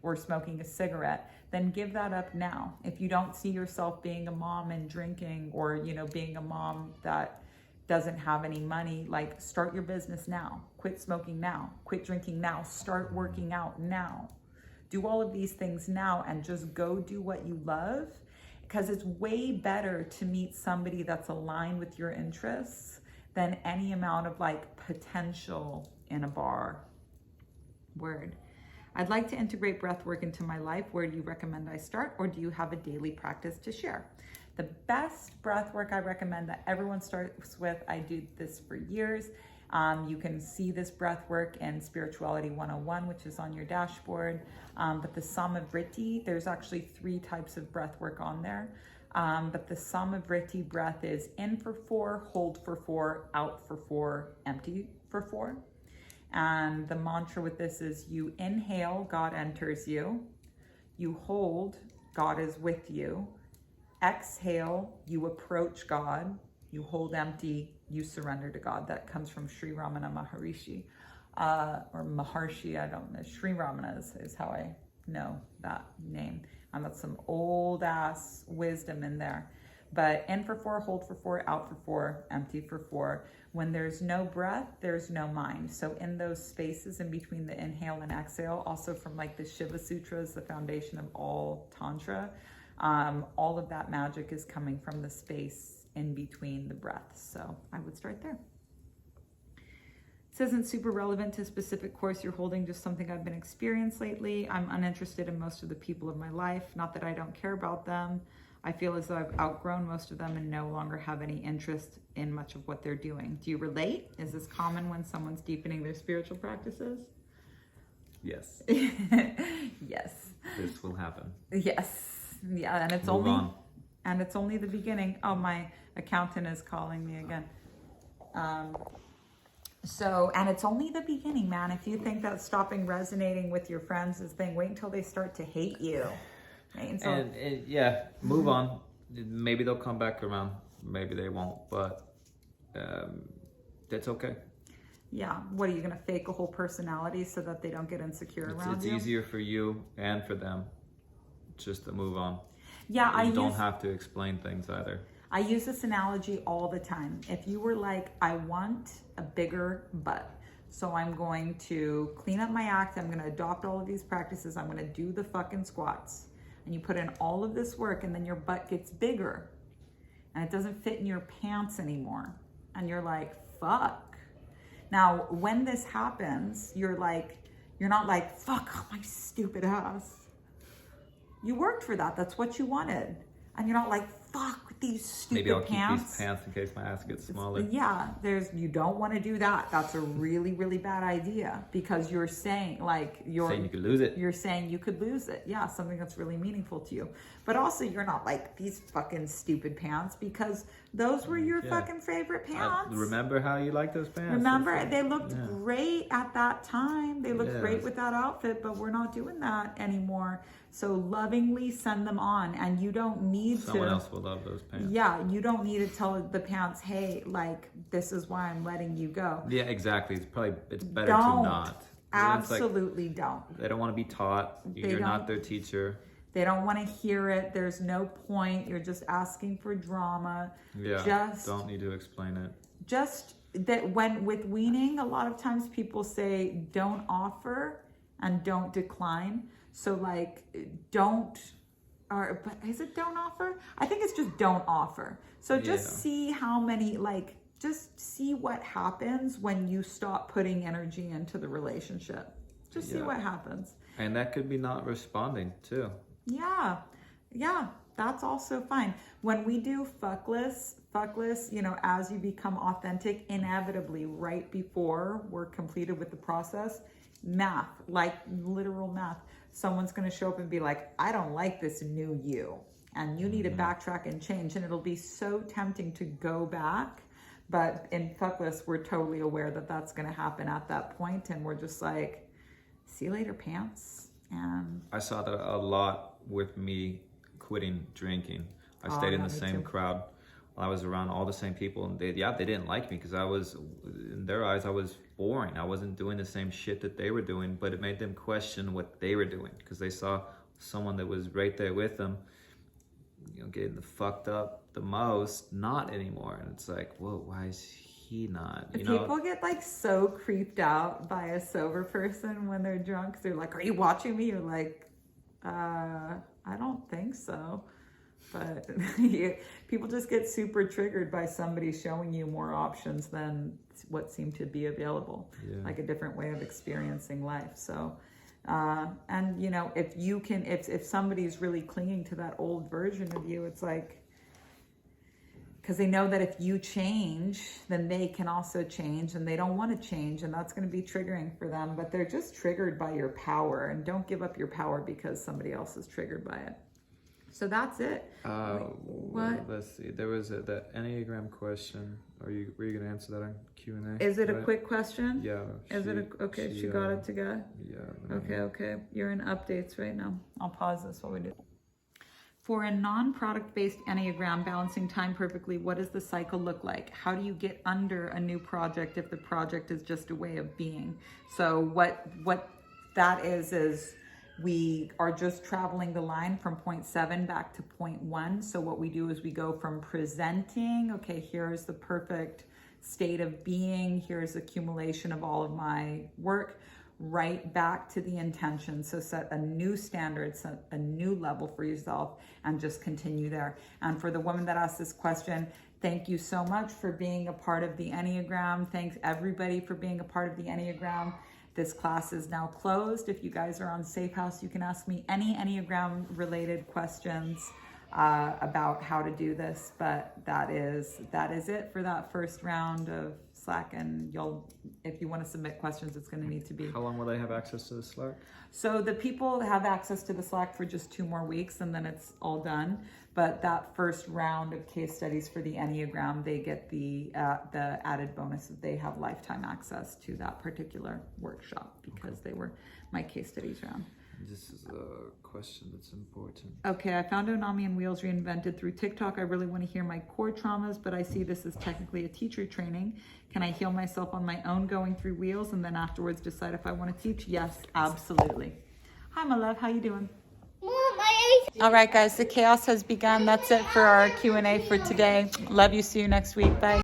or smoking a cigarette, then give that up now. If you don't see yourself being a mom and drinking, or being a mom that doesn't have any money, like, start your business now. Quit smoking now. Quit drinking now. Start working out now. Do all of these things now and just go do what you love, because it's way better to meet somebody that's aligned with your interests than any amount of like potential in a bar. Word. I'd like to integrate breath work into my life. Where do you recommend I start, or do you have a daily practice to share? The best breath work I recommend that everyone starts with, I do this for years. You can see this breath work in Spirituality 101, which is on your dashboard. But the Samavriti, there's actually 3 types of breath work on there. But the Samavriti breath is in for 4, hold for 4, out for 4, empty for 4. And the mantra with this is, you inhale, God enters you. You hold, God is with you. Exhale, you approach God. You hold empty, you surrender to God. That comes from Sri Ramana Maharishi, or Maharshi, I don't know. Sri Ramana is how I know that name. And that's some old ass wisdom in there. But in for 4, hold for 4, out for 4, empty for 4. When there's no breath, there's no mind. So in those spaces in between the inhale and exhale, also from like the Shiva Sutras, the foundation of all Tantra, all of that magic is coming from the space in between the breaths. So I would start there. This isn't super relevant to a specific course you're holding, just something I've been experiencing lately. I'm uninterested in most of the people of my life. Not that I don't care about them. I feel as though I've outgrown most of them and no longer have any interest in much of what they're doing. Do you relate? Is this common when someone's deepening their spiritual practices? Yes. Yes. This will happen. Yes. Yeah, and it's only the beginning. Oh, my accountant is calling me again. And it's only the beginning, man. If you think that stopping resonating with your friends is thing, wait until they start to hate you. Right? So, and yeah, move on. Maybe they'll come back around. Maybe they won't, but that's okay. Yeah. What, are you going to fake a whole personality so that they don't get insecure around It's you? It's easier for you and for them just to move on. Yeah, you don't have to explain things either. I use this analogy all the time. If you were like, I want a bigger butt, so I'm going to clean up my act, I'm going to adopt all of these practices, I'm going to do the fucking squats, and you put in all of this work, and then your butt gets bigger, and it doesn't fit in your pants anymore, and you're like, fuck. Now, when this happens, you're not like, fuck my stupid ass. You worked for that. That's what you wanted. And you're not like, fuck these stupid Maybe I'll pants. keep these pants in case my ass gets smaller. Yeah, you don't want to do that. That's a really, really bad idea, because you're saying saying you could lose it. You're saying you could lose it. Yeah, something that's really meaningful to you. But also, you're not like, these fucking stupid pants, because those were your fucking favorite pants. Remember how you liked those pants? Remember, they looked great at that time. They looked great with that outfit, but we're not doing that anymore. So lovingly send them on, and you don't need Someone else will love those pants. Yeah, you don't need to tell the pants, hey, like, this is why I'm letting you go. Yeah, exactly. It's better to not. Absolutely don't. They don't want to be taught. You're not their teacher. They don't want to hear it. There's no point. You're just asking for drama. Yeah, don't need to explain it. Just that with weaning, a lot of times people say don't offer and don't decline. So like, don't or but is it don't offer? I think it's just don't offer. So just see how many, like, just see what happens when you stop putting energy into the relationship. Just see what happens. And that could be not responding too. Yeah, that's also fine. When we do fuckless, you know, as you become authentic, inevitably right before we're completed with the process, math, like literal math, someone's going to show up and be like, I don't like this new you, and you need to backtrack and change. And it'll be so tempting to go back. But in fuckless, we're totally aware that that's going to happen at that point, and we're just like, see you later, pants. And I saw that a lot with me quitting drinking. I stayed in the same crowd. I was around all the same people, and they didn't like me because I was, in their eyes, I was boring. I wasn't doing the same shit that they were doing, but it made them question what they were doing because they saw someone that was right there with them, you know, getting the fucked up the most, not anymore. And it's like, whoa, why is he not? You know? People get like so creeped out by a sober person when they're drunk. They're like, are you watching me? You're like, I don't think so. But people just get super triggered by somebody showing you more options than what seem to be available, like a different way of experiencing life. So, and you know, if somebody's really clinging to that old version of you, it's like, because they know that if you change, then they can also change, and they don't want to change, and that's going to be triggering for them. But they're just triggered by your power, and don't give up your power because somebody else is triggered by it. So that's it. What? Let's see. There was the Enneagram question. Were you going to answer that on Q&A? Is it a quick question? Yeah. She got it together? Yeah. Okay. You're in updates right now. I'll pause this while we do. For a non-product-based Enneagram balancing time perfectly, what does the cycle look like? How do you get under a new project if the project is just a way of being? So what that is we are just traveling the line from point 7 back to point 1. So what we do is we go from presenting, okay, here's the perfect state of being, here's accumulation of all of my work, right back to the intention. So set a new standard, set a new level for yourself, and just continue there. And for the woman that asked this question, thank you so much for being a part of the Enneagram. Thanks everybody for being a part of the Enneagram. This class is now closed. If you guys are on Safehouse, you can ask me any Enneagram related questions about how to do this. But that is it for that first round of Slack. And if you want to submit questions, it's going to need to be. How long will they have access to the Slack? So the people have access to the Slack for just 2 more weeks, and then it's all done. But that first round of case studies for the Enneagram, they get the added bonus that they have lifetime access to that particular workshop because they were my case studies round. This is a question that's important. Okay, I found Onami and Wheels Reinvented through TikTok. I really want to hear my core traumas, but I see this as technically a teacher training. Can I heal myself on my own going through Wheels and then afterwards decide if I want to teach? Yes, absolutely. Hi, my love. How you doing? All right, guys, the chaos has begun. That's it for our Q&A for today. Love you. See you next week. Bye.